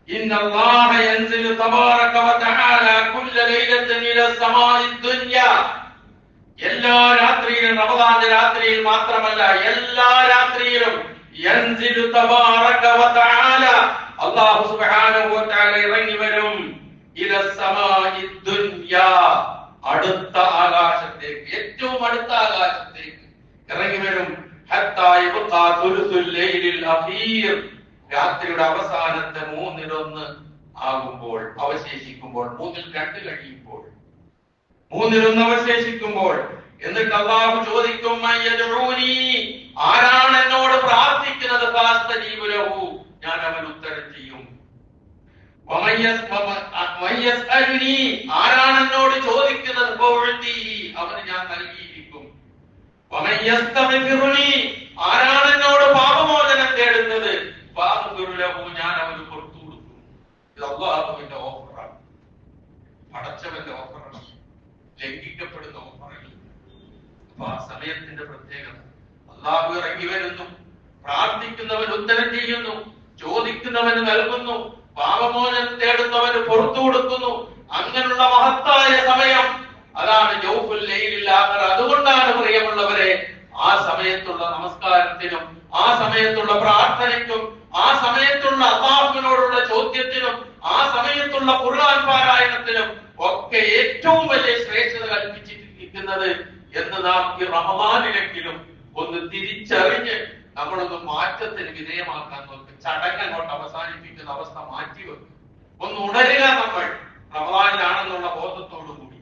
ഇന്നല്ലാഹ യൻസിലു തബാറക വതആല കുല്ല ലൈലത്തിൻ ഇല സമാഇ ദുനിയ, എല്ലാ രാത്രിയിലും, റമദാന്റെ രാത്രിയിൽ മാത്രമല്ല എല്ലാ രാത്രിയിലും യൻസിലു തബാറക വതആല, അല്ലാഹു സുബ്ഹാനഹു വ തആല ഇറങ്ങി വരും. ഇല സമാഇ ദുനിയ, അടുത്ത ആകാശത്തേക്ക്, ഏറ്റവും അടുത്ത ആകാശത്തേക്ക് ഇറങ്ങി വരും. ഹത്താ യബ്ഖാ തുലുസുൽ ലൈലിൽ അഖീർ, രാത്രിയുടെ അവസാനത്തെ 1/3 ആകുമ്പോൾ, അവശേഷിക്കുമ്പോൾ, 2/3 കഴിയുമ്പോൾ, 1/3 അവശേഷിക്കുമ്പോൾ, എന്നിട്ട് അല്ലാഹു ചോദിക്കും, മയ്യദഊനി, ആരാണ് എന്നോട് പ്രാർത്ഥിക്കുന്നത്? ഫാസ്തജീബു ലഹു, ഞാൻ അവന് ഉത്തരം ചെയ്യും. വമയ്യസ്അലുനി, ആരാണ് എന്നോട് ചോദിക്കുന്നത്? ഫൗഅതിഹി, അവന് ഞാൻ നൽകിയിരിക്കും. വമയ്യസ്തഗ്ഫിറുനി, ആരാണ് എന്നോട് പാപമോചനം തേടുന്നത്? ഫാഗ്ഫിറു ലഹു, ഞാൻ അവന് പുറത്തു കൊടുക്കും. ഇത് അല്ലാഹുവിന്റെ ഓഫറാണ്, പടച്ചവന്റെ ഓഫറാണ്, ലംഘിക്കപ്പെടുന്ന ഓഫറല്ല. അപ്പൊ ആ സമയത്തിന്റെ പ്രത്യേകത, അല്ലാഹു ഇറങ്ങി വരുന്നു, പ്രാർത്ഥിക്കുന്നവൻ ഉത്തരം ചെയ്യുന്നു, ചോദിക്കുന്നവന് നൽകുന്നു, പാപമോചനം തേടുന്നവന് പുറത്തു കൊടുക്കുന്നു. അങ്ങനെയുള്ള മഹത്തായ സമയം അതാണ് ജൗഫുൽ ലൈലിൽ ആഖിർ. അതുകൊണ്ടാണ് പ്രിയമുള്ളവരെ, ആ സമയത്തുള്ള നമസ്കാരത്തിനും, ആ സമയത്തുള്ള പ്രാർത്ഥനയ്ക്കും, ആ സമയത്തുള്ള അല്ലാഹുവിനോടുള്ള ചോദ്യത്തിനും, ആ സമയത്തുള്ള ഖുർആൻ പാരായണത്തിനും ഒക്കെ ഏറ്റവും വലിയ ശ്രേഷ്ഠത കൽപ്പിച്ചിരിക്കുന്നത് എന്ന് നാം ഈ റമദാനിലെങ്കിലും ഒന്ന് തിരിച്ചറിഞ്ഞ് നമ്മളൊന്ന് മാറ്റത്തിന് വിധേയമാക്കാൻ നോക്കുക. ചടങ്ങങ്ങോട്ട് അവസാനിപ്പിക്കുന്ന അവസ്ഥ മാറ്റിവെക്കും. ഒന്ന് ഉണരുക നമ്മൾ റമദാനിലാണെന്നുള്ള ബോധത്തോടു കൂടി.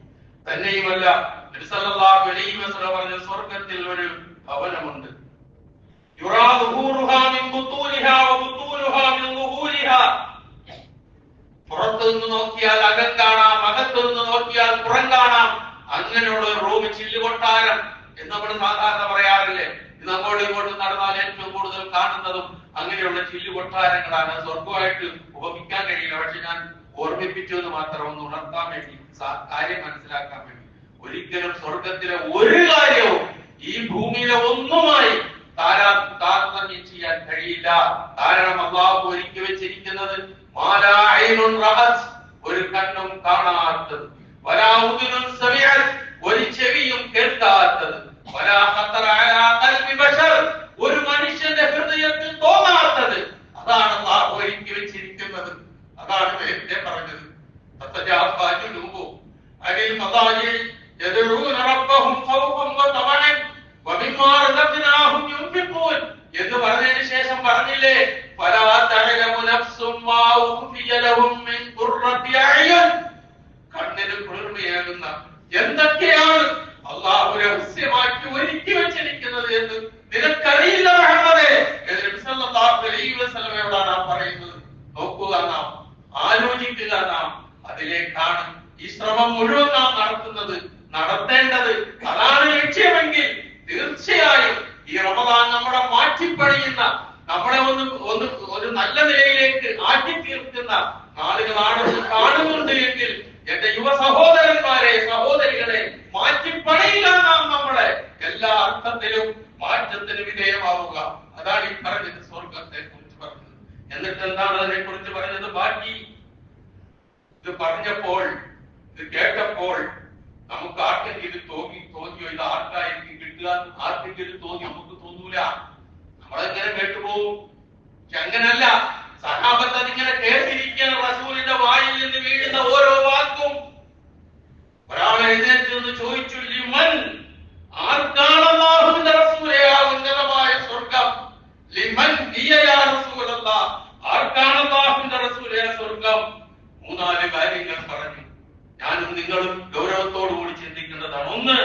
തന്നെയുമല്ല, നബി സല്ലല്ലാഹു അലൈഹി വസല്ലം പറഞ്ഞ സ്വർഗ്ഗത്തിൽ ഒരു ഭവനമുണ്ട്. യുറാ ദുഹൂറുഹാ മിൻ ബുതൂനിഹാ വ ബുതൂനുഹാ മിൻ ദുഹൂരിഹാ, പുറത്തു നിന്ന് നോക്കിയാൽ അകം കാണാം, അകത്തു നിന്ന് നോക്കിയാൽ പുറം കാണാം. അങ്ങനെയുള്ള റൂം, ചില്ലുകൊട്ടാരം എന്ന് നമ്മൾ സാധാരണ പറയാറില്ലേ? ഇത് അങ്ങോട്ടും ഇങ്ങോട്ടും നടന്നാൽ ഏറ്റവും കൂടുതൽ കാണുന്നതും അങ്ങനെയുള്ള ചില്ലുകൊട്ടാരങ്ങളാണ്. സ്വർഗമായിട്ട് ഉപമിക്കാൻ കഴിയില്ല, പക്ഷെ ഞാൻ ഓർമ്മിപ്പിച്ചു എന്ന് മാത്രം, ഒന്ന് ഉണർത്താൻ വേണ്ടി, കാര്യം മനസ്സിലാക്കാൻ വേണ്ടി. ഒരിക്കലും സ്വർഗത്തിലെ ഒരു കാര്യവും ഈ ഭൂമിയിലെ ഒന്നുമായി താരതമ്യം ചെയ്യാൻ കഴിയില്ല. കാരണം അല്ലാഹു ഒരുക്കി വെച്ചിരിക്കുന്നത് മാലാ ഐനുൻ റഅത്, ഒരു കണ്ണും കാണാത്തത്, വലാ ഉദുനുൻ സമിഅത്, ഒരു ചെവിയും കേൾക്കാത്തത്, വലാ ഖത്തറ അലാ ഖൽബി ബശർ, ഒരു മനുഷ്യന്റെ ഹൃദയത്തിൽ തോന്നാത്തത്. അതാണ് അല്ലാഹു ഒരുക്കി വെച്ചിരിക്കുന്നത്. അതാണ് നേരത്തെ പറഞ്ഞത്, തതജാഫാ ജുനൂബുഹും അനിൽ മദാജിഇ യദഊന റബ്ബഹും ഖൗഫൻ വതമഅൻ വമിമ്മാ റസഖ്നാഹും യുൻഫിഖൂൻ എന്ന് പറഞ്ഞതിന് ശേഷം പറഞ്ഞില്ലേ, ഫലാ തഅലമു നഫ്സും മാ ഉഖ്ഫിയ ലഹും മിൻ ഖുർറത്തി അയ്യുൻ, കണ്ണിന് കുളിർമയേകുന്ന എന്തൊക്കെയാണ് അല്ലാഹു രഹസ്യമാക്കി ഒരുക്കി വെച്ചിരിക്കുന്നത് എന്ന് നിനക്കറിയില്ല മുഹമ്മദേ എന്ന് നബി സല്ലല്ലാഹു അലൈഹി വസല്ലമയോടാണ് നാം പറയുന്നത്. നോക്കുക, നാം ആലോചിക്കുക, നാം അതിലേക്കാണ് ഈ ശ്രമം മുഴുവൻ നാം നടത്തേണ്ടത് അതാണ് ലക്ഷ്യമെങ്കിൽ തീർച്ചയായും ഈ റമദാൻ നമ്മളെ മാറ്റിപ്പണിയുന്ന, നമ്മളെ ഒരു നല്ല നിലയിലേക്ക് ആക്കി തീർക്കുന്ന നാളുകളാണെന്ന് കാണുന്നുണ്ട് എങ്കിൽ എന്റെ യുവ സഹോദരന്മാരെ, സഹോദരികളെ, മാറ്റിപ്പണിയില്ല നാം നമ്മളെ എല്ലാ അർത്ഥത്തിലും മാറ്റത്തിന് വിധേയമാവുക. അതാണ് ഈ പറഞ്ഞത്, സ്വർഗത്തെ കുറിച്ച് പറഞ്ഞത്. എന്നിട്ട് എന്താണ് അതിനെ കുറിച്ച് പറഞ്ഞത്? ബാക്കി ഇത് പറഞ്ഞപ്പോൾ, ഇത് കേട്ടപ്പോൾ നമുക്ക് ആർക്കെങ്കിലും തോന്നിയോ ഇത് ആർക്കായിരിക്കും കിട്ടുക? ആർക്കെങ്കിലും തോന്നി? നമുക്ക് തോന്നൂല. നമ്മളെങ്ങനെ കേട്ടുപോകും. അങ്ങനല്ല, സഹാബത്ത് അതിങ്ങനെ കേട്ടിരിക്കാൻ റസൂലിന്റെ വായിൽ നിന്ന് വീഴുന്ന ഓരോ വാക്കും. ഒരാൾ എഴുന്നേറ്റ് നിന്ന് ചോദിച്ചു, ലിമൻ, ആർക്കാണ് അല്ലാഹുവിന്റെ റസൂലേ ആ ഉന്നതമായ സ്വർഗം? ലിമൻ ഹിയ യാ റസൂലല്ലാഹ്, ആർക്കാണ് അല്ലാഹുവിന്റെ റസൂലേ ആ സ്വർഗം? മൂന്നാല് കാര്യങ്ങൾ പറഞ്ഞു. ഞാനും നിങ്ങളും ഗൗരവത്തോടു കൂടി ചിന്തിക്കേണ്ടതാണ്. ഒന്ന്,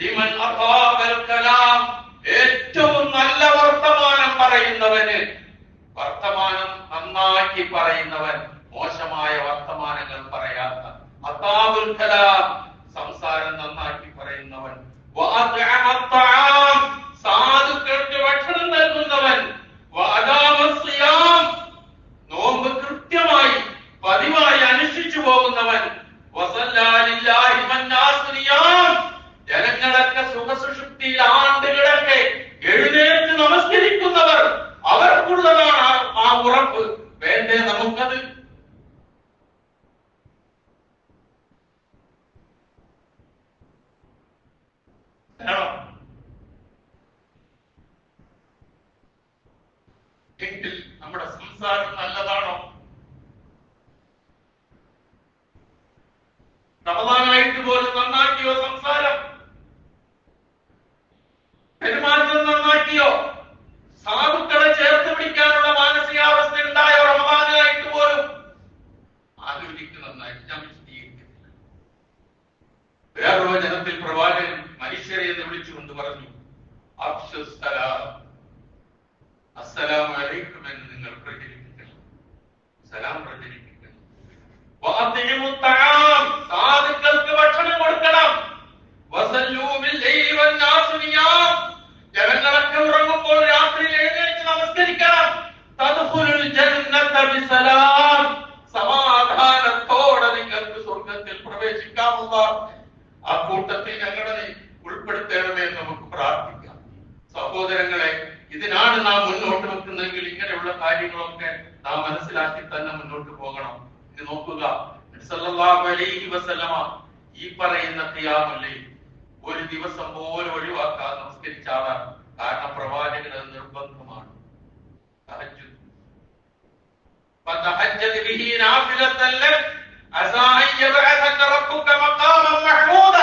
ലിമൻ അതാബൽ കലാം, ഏറ്റവും നല്ല വർത്തമാനം പറയുന്നവന്. വർത്തമാനം നന്നാക്കി പറയുന്നവൻ, മോശമായ വർത്തമാനങ്ങൾ പറയാത്ത. അതാബുൽ കലാം, സംസാരം നന്നാക്കി പറയുന്നവൻ. വഅത്അമ അത്അം, സാധുക്കൾക്ക് ഭക്ഷണം നൽകുന്നവൻ. വഅദാമ സിയാം, നോമ്പ് കൃത്യമായി പതിവായി അനുഷ്ഠിച്ചു പോകുന്നവൻ. വസല്ലാ ലില്ലാഹി വന്നാസു നിയാം, ജനങ്ങളൊക്കെ സുഖസുഷുപ്തിയിൽ ആണ്ടുകളൊക്കെ എഴുന്നേറ്റ് നമസ്കരിക്കുന്നവർ, അവർക്കുള്ളതാണ് ആ ഉറപ്പ്. വേണ്ടേ നമുക്കത്? എങ്കിൽ നമ്മുടെ സംസാരം നല്ലതാണോ? റമദാനായിട്ട് പോലും നന്നാക്കിയോ സംസാരം? പെരുമാറ്റം നന്നാക്കിയോ? സാധുക്കളെ ചേർത്ത് പിടിക്കാനുള്ള മാനസികാവസ്ഥ ഉണ്ടായോ റമദാനായിട്ട് പോലും? ആലോചിക്ക് നന്നായി. ഞാൻ വിശദീകരിക്കുന്നില്ല. വേറൊരു വചനത്തിൽ പ്രവാചകൻ മനുഷ്യരെ എന്ന് വിളിച്ചുകൊണ്ട് പറഞ്ഞു, അഫ്ശുസ്സലാം, അസ്സലാമു അലൈക്കും എന്ന് നിങ്ങൾ പ്രചരിപ്പിക്കണം. സലാം പ്രചരിപ്പിക്കണം. വഅതിമു തആം, സാധുക്കൾക്ക് ഭക്ഷണം കൊടുക്കണം. വസല്ലൂ ബില്ലൈലി വന്നാസു നിയാം, ജനങ്ങളൊക്കെ ഉറങ്ങുമ്പോൾ രാത്രി എഴുന്നേറ്റ് നമസ്കരിക്കണം. തദ്ഖുലുൽ ജന്നത ബിസലാം, സമാധാനത്തോടെ നിങ്ങൾക്ക് സ്വർഗ്ഗത്തിൽ പ്രവേശിക്കാവുന്ന ആ കൂട്ടത്തിൽ ഞങ്ങളെ ഉൾപ്പെടുത്തണമേ എന്ന് നമുക്ക് പ്രാർത്ഥിക്കാം. സഹോദരങ്ങളെ, ഇതിനാണ് നാം മുന്നോട്ട് വെക്കുന്നതെങ്കിൽ ഇങ്ങനെയുള്ള കാര്യങ്ങളൊക്കെ നാം മനസ്സിലാക്കി തന്നെ മുന്നോട്ട് പോകണം. ഇത് നോക്കുക, സല്ലല്ലാഹു അലൈഹി വസല്ലമ ഈ പറയുന്ന ഖിയാമുൽ ലൈൽ ഒരു ദിവസം പോലും ഒഴിവാക്കാതെ നമസ്കരിച്ച ആളാണ്. കാരണം പ്രവാചകന് നിർബന്ധമാണ്. തഹജ്ജുദ് ഫതഹജ്ജദ് ബിഹി നാഫിലത്തൻ ലക് അസാ അൻ യബ്അസക റബ്ബുക മഖാമൻ മഹ്മൂദ,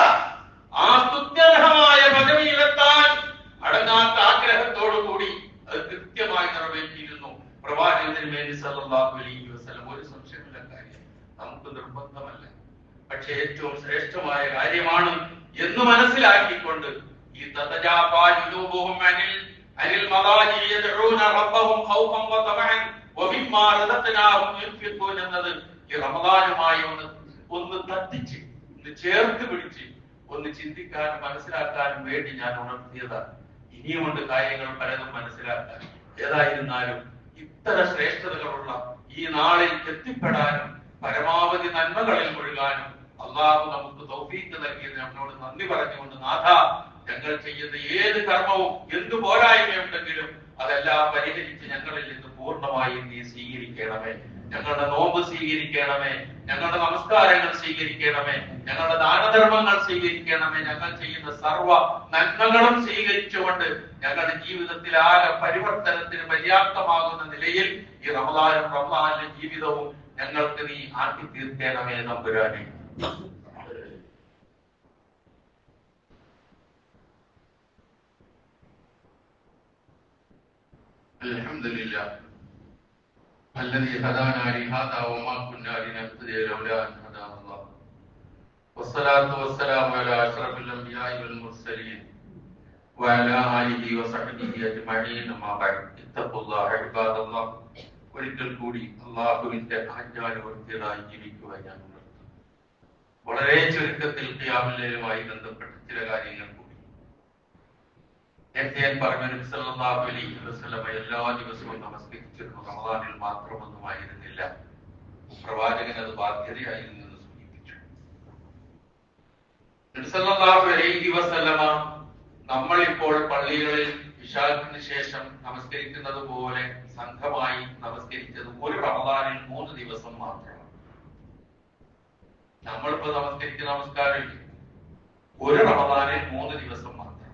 ആ സ്തുത്യർഹമായ പദവിയിലെത്താൻ അടങ്ങാത്ത ആഗ്രഹത്തോടു കൂടി അത് കൃത്യമായി നിറവേറ്റിയിരുന്നു പ്രവാചകൻ തിരുമേനി സല്ലല്ലാഹു അലൈഹി വസല്ലം. ഒരു സംശയമില്ല, കാര്യം നമുക്ക് നിർബന്ധമല്ല, പക്ഷെ ഏറ്റവും ശ്രേഷ്ഠമായ കാര്യമാണ് എന്ന് മനസ്സിലാക്കിക്കൊണ്ട് ഈ തതജാഫാ ജുനൂബുഹും അനിൽ മദാജി യദ്ഊന റബ്ബഹും ഖൗഫൻ വതമഅൻ വമിമ്മാ റസഖ്നാഹും യുൻഫിഖൂൻ എന്നത് ഈ റമദാനുമായി ഒന്ന് തട്ടിച്ച്, ഒന്ന് ചേർത്ത് പിടിച്ച്, ഒന്ന് ചിന്തിക്കാനും മനസ്സിലാക്കാനും വേണ്ടി ഞാൻ ഉണർത്തിയതാണ്. ഇനിയുമുണ്ട് കാര്യങ്ങൾ പലതും മനസ്സിലാക്കാൻ. ഏതായിരുന്നാലും ഇത്തരം ശ്രേഷ്ഠതകളുള്ള ഈ നാളിൽ എത്തിപ്പെടാനും പരമാവധി നന്മകളിൽ മുഴുകാനും അള്ളാഹു നമുക്ക് തൗഫീഖ് നൽകിയത് നമ്മളോട് നന്ദി പറഞ്ഞുകൊണ്ട്, നാഥ, ഞങ്ങൾ ചെയ്യുന്ന ഏത് കർമ്മവും എന്തു പോരായ്മയുണ്ടെങ്കിലും അതെല്ലാം പരിഹരിച്ച് ഞങ്ങളിൽ നിന്ന് പൂർണ്ണമായി നീ സ്വീകരിക്കണമേ. ഞങ്ങളുടെ നോമ്പ് സ്വീകരിക്കണമേ, ഞങ്ങളുടെ നമസ്കാരങ്ങൾ സ്വീകരിക്കണമേ, ഞങ്ങളുടെ ദാനധർമ്മങ്ങൾ സ്വീകരിക്കണമേ. ഞങ്ങൾ ചെയ്യുന്ന സർവ്വ നന്മകളും സ്വീകരിച്ചുകൊണ്ട് ഞങ്ങളുടെ ജീവിതത്തിൽ ആകെ പരിവർത്തനത്തിന് പര്യാപ്തമാകുന്ന നിലയിൽ ഈ റമദാനിലെ ജീവിതവും ഞങ്ങൾക്ക് നീ ആക്കി തീർക്കണമേ തമ്പുരാനെ. അൽഹംദുലില്ലാ الذي هدانا لهذا وما كنا لنهتدي لولا أن هدانا الله والصلاة والسلام على أشرف الأنبياء والمرسلين وعلى آله وصحبه أجمعين أما بعد اتقوا الله عباد الله. ഒരിക്കൽ കൂടി അള്ളാഹുവിന്റെ ആജ്ഞാനുവർത്തികളായി ജീവിക്കുവാൻ ഞാൻ ഉണർത്തുന്നു. വളരെ ചുരുക്കത്തിൽ ഖിയാമുൽ ലൈലുമായി ബന്ധപ്പെട്ട ചില കാര്യങ്ങൾ കൂടി. നേരത്തെ ഞാൻ പറഞ്ഞു, നബി സല്ലല്ലാഹു അലൈഹി വസല്ലം എല്ലാ ദിവസവും നമസ്കരിച്ചിരുന്നു. റമദാനിൽ മാത്രമൊന്നുമായിരുന്നില്ല. പ്രവാചകൻ അത് ബാധ്യതയായിരുന്നു എന്ന് സൂചിപ്പിച്ചു. നബി സല്ലല്ലാഹു അലൈഹി വസല്ലമ നമ്മളിപ്പോൾ പള്ളികളിൽ ഇശാഇന് ശേഷം നമസ്കരിക്കുന്നത് പോലെ സംഘമായി നമസ്കരിച്ചത് ഒരു റമദാനിൽ 3 ദിവസം മാത്രമാണ്. നമ്മളിപ്പോ നമസ്കരിക്കുന്ന നമസ്കാരമില്ല, ഒരു റമദാനിൽ 3 ദിവസം മാത്രം.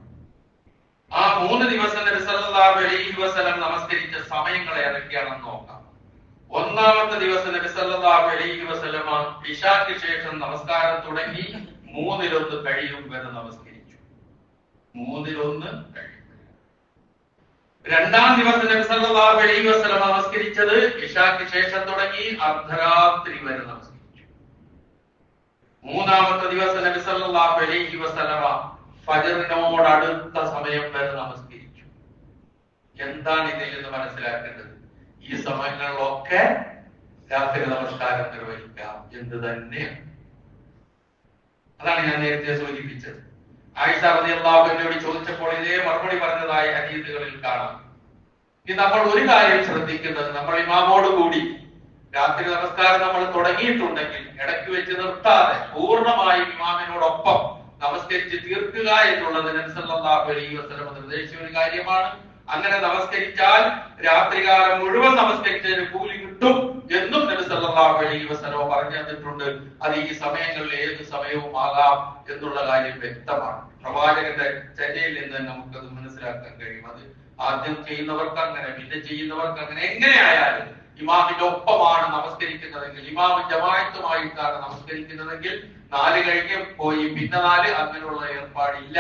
ആ 3 ദിവസം നബി സല്ലല്ലാഹു അലൈഹി വസല്ലം നമസ്കരിച്ച സമയങ്ങൾ ഏതൊക്കെയാണെന്ന് നോക്കാം. ഒന്നാമത്തെ ദിവസം നബി സല്ലല്ലാഹു അലൈഹി വസല്ലം ഇശാക്ക് ശേഷം നമസ്കാരം തുടങ്ങി 1/3 കഴിയും വരെ നമസ്കരിച്ചു. 1/3 കഴിയും. രണ്ടാം ദിവസം നബി സല്ലല്ലാഹു അലൈഹി വസല്ലം നമസ്കരിച്ചത് ഇശാക്ക് ശേഷം തുടങ്ങി അർദ്ധരാത്രി വരെ നമസ്കരിച്ചു. മൂന്നാമത്തെ ദിവസം നബി സല്ലല്ലാഹു അലൈഹി വസല്ലം ഫജ്റിനോട് അടുത്ത സമയം വരെ നമസ്കരിച്ചു. എന്താണ് ഇതിൽ നിന്ന് മനസ്സിലാക്കേണ്ടത്? ഈ സമയങ്ങളിലൊക്കെ രാത്രി നമസ്കാരം നിർവഹിക്കാം എന്ന് തന്നെയാണ്. അതാണ് ഞാൻ നേരത്തെ സൂചിപ്പിച്ചത്. ആയിഷ റളിയല്ലാഹു അൻഹയോട് ചോദിച്ചപ്പോൾ ഇതേ മറുപടി പറഞ്ഞതായി ഹദീസുകളിൽ കാണാം. ഇനി നമ്മൾ ഒരു കാര്യം ശ്രദ്ധിക്കുന്നത്, നമ്മൾ ഇമാമോട് കൂടി രാത്രി നമസ്കാരം നമ്മൾ തുടങ്ങിയിട്ടുണ്ടെങ്കിൽ ഇടയ്ക്ക് വെച്ച് നിർത്താതെ പൂർണ്ണമായും ഇമാമിനോടൊപ്പം നമസ്കരിച്ച് തീർക്കുക എന്നുള്ളത് നബി സല്ലല്ലാഹു അലൈഹി വസല്ലം നിർദ്ദേശിച്ച ഒരു കാര്യമാണ്. അങ്ങനെ നമസ്കരിച്ചാൽ രാത്രികാലം മുഴുവൻ നമസ്കരിച്ചതിന് കൂലി കിട്ടും എന്നും നബി സല്ലല്ലാഹു അലൈഹി വസല്ലം പറഞ്ഞു തന്നിട്ടുണ്ട്. അത് ഈ സമയങ്ങളിൽ ഏത് സമയവും ആകാം എന്നുള്ള കാര്യം വ്യക്തമാണ്. പ്രവാചകന്റെ ചര്യയിൽ നിന്ന് നമുക്കത് മനസ്സിലാക്കാൻ കഴിയും. അത് ആദ്യം ചെയ്യുന്നവർക്ക് അങ്ങനെ, പിന്നെ ചെയ്യുന്നവർക്ക് അങ്ങനെ, എങ്ങനെയായാലും ഇമാമിന്റെ ഒപ്പമാണ് നമസ്കരിക്കുന്നതെങ്കിൽ, ഇമാമ് ജമാഅത്തുമായിട്ടാണ് നമസ്കരിക്കുന്നതെങ്കിൽ 4 കഴിഞ്ഞ് പോയി പിന്നെ 4 അങ്ങനെയുള്ള ഏർപ്പാടില്ല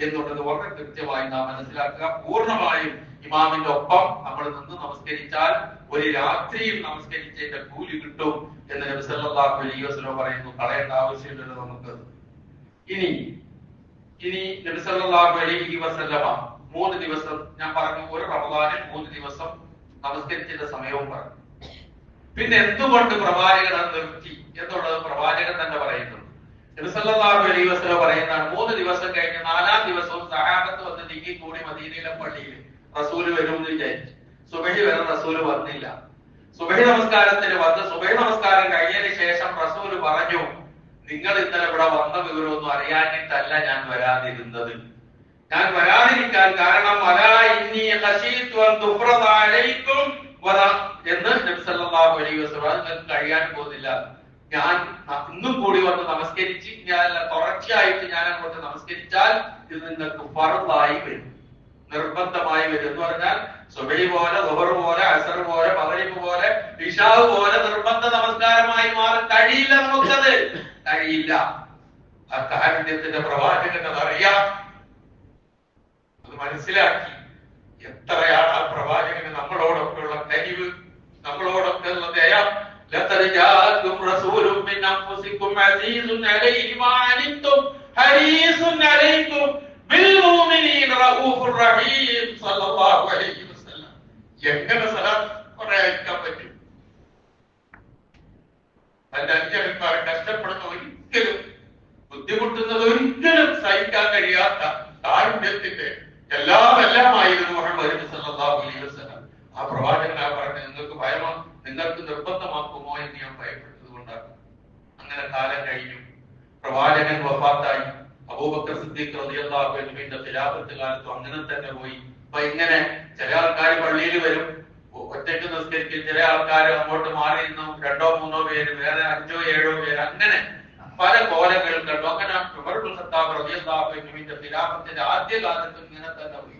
എന്നുള്ളത് വളരെ കൃത്യമായി നാം മനസ്സിലാക്കുക. പൂർണ്ണമായും ഇമാമിന്റെ ഒപ്പം നമ്മൾ നിന്ന് നമസ്കരിച്ചാൽ ഒരു രാത്രിയിൽ നമസ്കരിച്ചതിന്റെ കൂലി കിട്ടും എന്ന് നബി സല്ലല്ലാഹു അലൈഹി വസല്ലം പറയുന്നു. കളയേണ്ട ആവശ്യമില്ലല്ലോ നമുക്ക്. ഇനി നബി സല്ലല്ലാഹു അലൈഹി വസല്ലം 3 ദിവസം, ഞാൻ പറഞ്ഞു ഒരു റമദാനിൽ 3 ദിവസം നമസ്കരിച്ചതിന്റെ സമയവും പറഞ്ഞു. പിന്നെ എന്തുകൊണ്ട് പ്രവാചകൻ അത് നിർത്തി എന്നുള്ളത് പ്രവാചകൻ തന്നെ പറയുന്നു. നബി സല്ലല്ലാഹു അലൈഹി വസല്ലം പറയുന്നതാണ്, 3 ദിവസം കഴിഞ്ഞ് 4-ാം ദിവസവും സഹാബത്ത് വന്ന് തിങ്ങി കൂടി മദീനയിലെ പള്ളിയിൽ റസൂല് വരും എന്ന് വിചാരിച്ചു. സുബഹി വരെ റസൂല് വന്നില്ല. സുബഹി നമസ്കാരത്തിന് വന്ന് സുബഹി നമസ്കാരം കഴിഞ്ഞതിന് ശേഷം റസൂല് പറഞ്ഞു, നിങ്ങൾ ഇന്നലെ ഇവിടെ വന്ന വിവരമൊന്നും അറിയാനിട്ടല്ല ഞാൻ വരാതിരുന്നത്. ഞാൻ വരാതിരിക്കാൻ കാരണം എന്ന് നബി സല്ലല്ലാഹു അലൈഹി വസല്ലം നിങ്ങൾക്ക് കഴിയാൻ പോകുന്നില്ല. ഞാൻ ഇന്നും കൂടി വന്ന് നമസ്കരിച്ച് ഞാൻ തുടർച്ചയായിട്ട് ഞാൻ അങ്ങോട്ട് നമസ്കരിച്ചാൽ ഇത് നിങ്ങൾക്ക് ഫർളായി വരും, നിർബന്ധമായി വരും. എന്ന് പറഞ്ഞാൽ സുബഹി പോലെ, ളുഹർ പോലെ, അസർ പോലെ, മഗ്രിബ് പോലെ, ഇശാ പോലെ നിർബന്ധ നമസ്കാരമായി മാറി കഴിയില്ല. നമുക്കത് കഴിയില്ല. ആ കാരുണ്യത്തിന്റെ പ്രവാചകന് അറിയാം. അത് മനസ്സിലാക്കി. എത്രയാണ് ആ പ്രവാചകന് നമ്മളോടൊക്കെയുള്ള കനിവ്, നമ്മളോടൊക്കെയുള്ള ദയ. لقد جاءكم رسول من أنفسكم عزيز عليه ما عنتم حريص عليكم بالمؤمنين رؤوف رحيم صلى الله عليه وسلم. എങ്ങനെ പറയാൻ പറ്റും? തന്റെ അനുജന്മാരെ കഷ്ടപ്പെടുന്ന ഒരിക്കലും, ബുദ്ധിമുട്ടുന്നത് ഒരിക്കലും സഹിക്കാൻ കഴിയാത്ത കാരുണ്യത്തിന്റെ എല്ലാമായിരുന്നു മുഹമ്മദ് സല്ലല്ലാഹു അലൈഹി വസല്ലം. ആ പ്രവാചകൻ പറഞ്ഞത്, നിങ്ങൾക്ക് ഭയമാ, നിങ്ങൾക്ക് നിർബന്ധമാക്കുമോ എന്ന് ഞാൻ ഭയപ്പെട്ടത് കൊണ്ടാണ്. അങ്ങനെ കാലം കഴിഞ്ഞു, പ്രവാചകൻ വഫാത്തായി. അബൂബക്കർ സിദ്ദീഖ് റളിയല്ലാഹു അൻഹുവിന്റെ ഖിലാഫത്ത് കാലത്തും അങ്ങനെ തന്നെ പോയി. അപ്പൊ ഇങ്ങനെ ചില ആൾക്കാർ പള്ളിയിൽ വരും, ഒറ്റയ്ക്ക് നിസ്കരിക്കും. ചില ആൾക്കാർ അങ്ങോട്ട് മാറി നിന്നു, 2-3 പേര്, വേറെ 5-7 പേര്, അങ്ങനെ പല കോലങ്ങൾ കണ്ടു. അങ്ങനെ ഉമർ ഇബ്നുൽ ഖത്താബ് റളിയല്ലാഹു അൻഹുവിന്റെ ഖിലാഫത്തിന്റെ ആദ്യ കാലത്ത് ഇങ്ങനെ തന്നെ പോയി.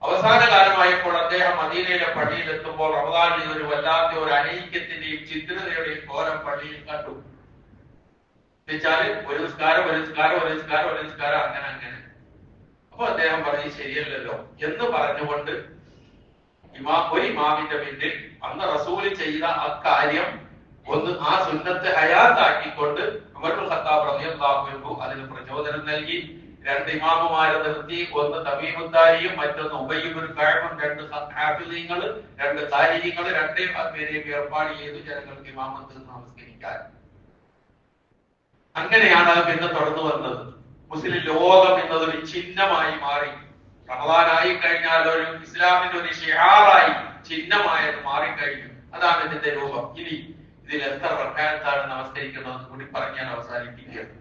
അവസാന കാലമായപ്പോൾ അദ്ദേഹം മദീനയിലെ പള്ളിയിൽ എത്തുമ്പോൾ റമദാനിൽ ഒരു വല്ലാത്ത ഒരു അനൈക്യത്തിന്റെയും ചിത്രതയുടെയും കോലം പള്ളിയിൽ കണ്ടു. എന്നുവെച്ചാല് ഒരു നിസ്കാരം അങ്ങനെ. അപ്പൊ അദ്ദേഹം പറഞ്ഞു, ശരിയല്ലല്ലോ എന്ന് പറഞ്ഞുകൊണ്ട് ഒരു ഇമാമിന്റെ പിന്നിൽ അന്ന് റസൂല് ചെയ്ത ആ കാര്യം ഒന്ന് ആ സുന്നത്ത് ഹയാത്താക്കിക്കൊണ്ട് ഉമർ ഇബ്നുൽ ഖത്താബ് റളിയല്ലാഹു അൻഹു അതിന് പ്രചോദനം നൽകി. 2 ഇമാമുമാരെ നിർത്തി, ഒന്ന് തമീമുദ്ദാരിയും മറ്റൊന്ന് ഉബയ്യ് ഇബ്നു കഅബും, 2 ഹാഫിളീങ്ങൾ, 2 താരിഖീങ്ങൾ, 2 പേരെയും ഏർപ്പാട് ചെയ്തു ജനങ്ങൾക്ക് ഇമാമത്ത് നമസ്കരിക്കാൻ. അങ്ങനെയാണ് അത് പിന്നെ തുടർന്നു വന്നത്. മുസ്ലിം ലോകം എന്നതൊരു ചിഹ്നമായി മാറി. റമദാനായി കഴിഞ്ഞാൽ ഒരു ഇസ്ലാമിന്റെ ഒരു ഷിആറായി ചിഹ്നമായത് മാറിക്കഴിഞ്ഞു. അതാണ് ഇതിന്റെ രൂപം. ഇനി ഇതിൽ എത്ര റക്അത്താണ് നമസ്കരിക്കുന്നത് കൂടി പറഞ്ഞ് ഞാൻ അവസാനിപ്പിക്കുകയാണ്.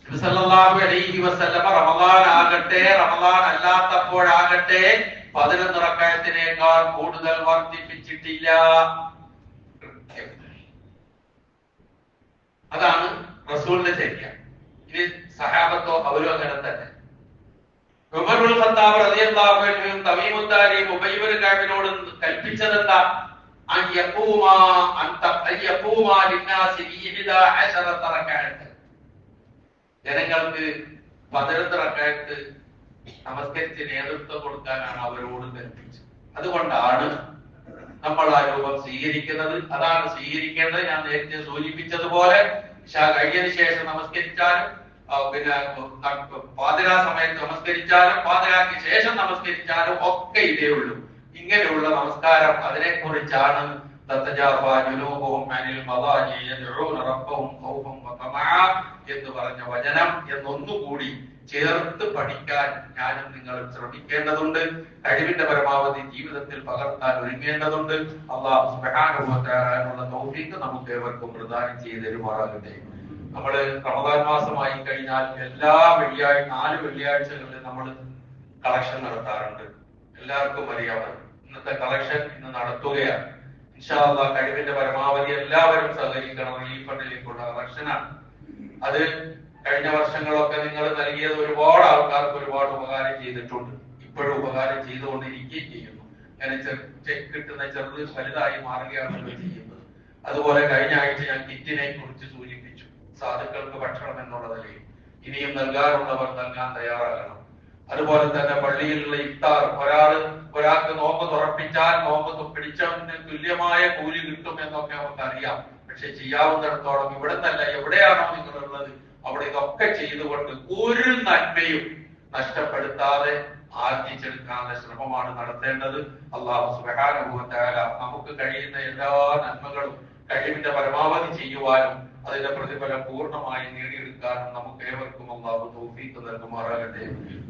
സല്ലല്ലാഹു അലൈഹി വസല്ലമ റമദാൻ ആകട്ടെ റമദാൻ അല്ലാത്തപ്പോഴാകട്ടെ 11 റക്അത്തിനേക്കാൾ കൂടുതൽ വർദ്ധിപ്പിച്ചിട്ടില്ല. അതാണ് റസൂലിന്റെ ചര്യ. ഇനി സഹാബത്തോ അവരും അങ്ങനെ തന്നെ. ഉമറുൽ ഖത്താബ് റളിയല്ലാഹു അൻഹു തമീമുദ്ദാരിയും ഉബയ്യ് ഇബ്നു കഅബിനോട് കൽപ്പിച്ചതെന്താ? ജനങ്ങൾക്ക് 11 റക്അത്ത് നമസ്കരിച്ച് നേതൃത്വം കൊടുക്കാനാണ് അവരോട് കൽപ്പിച്ചത്. അതുകൊണ്ടാണ് നമ്മൾ ആ രൂപം സ്വീകരിക്കുന്നത്. അതാണ് സ്വീകരിക്കേണ്ടത്. ഞാൻ നേരത്തെ സൂചിപ്പിച്ചതുപോലെ ഇശാ കഴിഞ്ഞതിന് ശേഷം നമസ്കരിച്ചാലും പിന്നെ പാതിരാ സമയത്ത് നമസ്കരിച്ചാലും പാതിരാക്ക് ശേഷം നമസ്കരിച്ചാലും ഒക്കെ ഇതേ ഉള്ളൂ. ഇങ്ങനെയുള്ള നമസ്കാരം അതിനെക്കുറിച്ചാണ് എന്ന് പറഞ്ഞ വചനം എന്നൊന്നുകൂടി ചേർത്ത് പഠിക്കാൻ ഞാനും നിങ്ങളും ശ്രമിക്കേണ്ടതുണ്ട്. കഴിവിന്റെ പരമാവധി ജീവിതത്തിൽ പകർത്താൻ ഒരുങ്ങേണ്ടതുണ്ട്. അല്ലാഹു സുബ്ഹാനഹു വ തആലയുടെ തൗഫീഖ് നമുക്ക് ഏവർക്കും പ്രദാനം ചെയ്തു തരുമാറാകട്ടെ. നമ്മള് റമദാൻ മാസമായി കഴിഞ്ഞാൽ എല്ലാ 4 വെള്ളിയാഴ്ചകളിൽ നമ്മൾ കളക്ഷൻ നടത്താറുണ്ട്. എല്ലാവർക്കും അറിയാമല്ലോ. ഇന്നത്തെ കളക്ഷൻ ഇന്ന് നടത്തുകയാണ്. ഇൻഷാ അല്ലാഹ് കഴിവിന്റെ പരമാവധി എല്ലാവരും സഹകരിക്കണം. റിലീഫ് ഫണ്ടിലേക്കുള്ള കളക്ഷനാണ്. അത് കഴിഞ്ഞ വർഷങ്ങളൊക്കെ നിങ്ങൾ നൽകിയത് ഒരുപാട് ആൾക്കാർക്ക് ഒരുപാട് ഉപകാരം ചെയ്തിട്ടുണ്ട്. ഇപ്പോഴും ഉപകാരം ചെയ്തുകൊണ്ടിരിക്കുകയും ചെയ്യുന്നു. അങ്ങനെ കിട്ടുന്ന ചെറുത് വലുതായി മാറുകയാണല്ലോ ചെയ്യുന്നത്. അതുപോലെ കഴിഞ്ഞ ആഴ്ച ഞാൻ കിറ്റിനെ കുറിച്ച് സൂചിപ്പിച്ചു. സാധുക്കൾക്ക് ഭക്ഷണം എന്നുള്ള നിലയിൽ ഇനിയും നൽകാറുള്ളവർ നൽകാൻ തയ്യാറാകണം. അതുപോലെ തന്നെ പള്ളിയിലുള്ള ഇഫ്താർ ഒരാൾക്ക് നോമ്പ് തുറപ്പിച്ചാൽ നോമ്പ് പിടിച്ചവന് തുല്യമായ കൂലി കിട്ടും എന്നൊക്കെ നമുക്ക് അറിയാം. പക്ഷെ ചെയ്യാവുന്നിടത്തോളം ഇവിടെ നല്ല എവിടെയാണോ നിങ്ങളുള്ളത് അവിടെ ഇതൊക്കെ ചെയ്തുകൊണ്ട് ഒരു നന്മയും നഷ്ടപ്പെടുത്താതെ ആർജിച്ചെടുക്കാനുള്ള ശ്രമമാണ് നടത്തേണ്ടത്. അല്ലാഹു സുബ്ഹാനഹു വ തആല നമുക്ക് കഴിയുന്ന എല്ലാ നന്മകളും കഴിവിന്റെ പരമാവധി ചെയ്യുവാനും അതിന്റെ പ്രതിഫലം പൂർണ്ണമായി നേടിയെടുക്കാനും നമുക്ക് ഏവർക്കും അല്ലാഹു തൗഫീഖ് നൽകുമാറാകട്ടെ.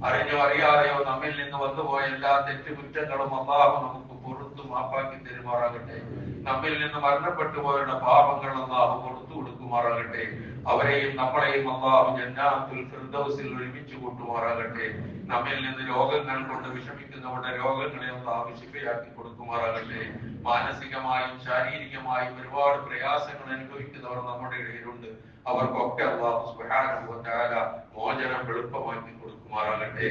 അറിഞ്ഞോ അറിയാതെയോ നമ്മിൽ നിന്ന് വന്നുപോയ എല്ലാ തെറ്റുകുറ്റങ്ങളും അല്ലാഹു നമുക്ക് പുറത്തു മാപ്പാക്കി തരുമാറാകട്ടെ. നമ്മിൽ നിന്ന് മരണപ്പെട്ടു പോയുള്ള പാപങ്ങൾ അല്ലാഹു പുറത്തു കൊടുക്കുമാറാകട്ടെ. അവരെയും നമ്മളെയും അല്ലാഹു ജന്നാത്തുൽ ഫിർദൗസിൽ ഒരുമിച്ച് കൂട്ടുമാറാകട്ടെ. നമ്മിൽ നിന്ന് രോഗങ്ങൾ കൊണ്ട് വിഷമിക്കുന്നവരുടെ രോഗങ്ങളെ അല്ലാഹു ശിഫയാക്കി കൊടുക്കുമാറാകട്ടെ. മാനസികമായും ശാരീരികമായും ഒരുപാട് പ്രയാസങ്ങൾ അനുഭവിക്കുന്നവർ നമ്മുടെ ഇടയിലുണ്ട്. അവർക്കൊക്കെ അല്ലാഹു സുബ്ഹാനഹു വ തആല മോചനം എളുപ്പമാക്കി കൊടുക്കുമാറാകട്ടെ.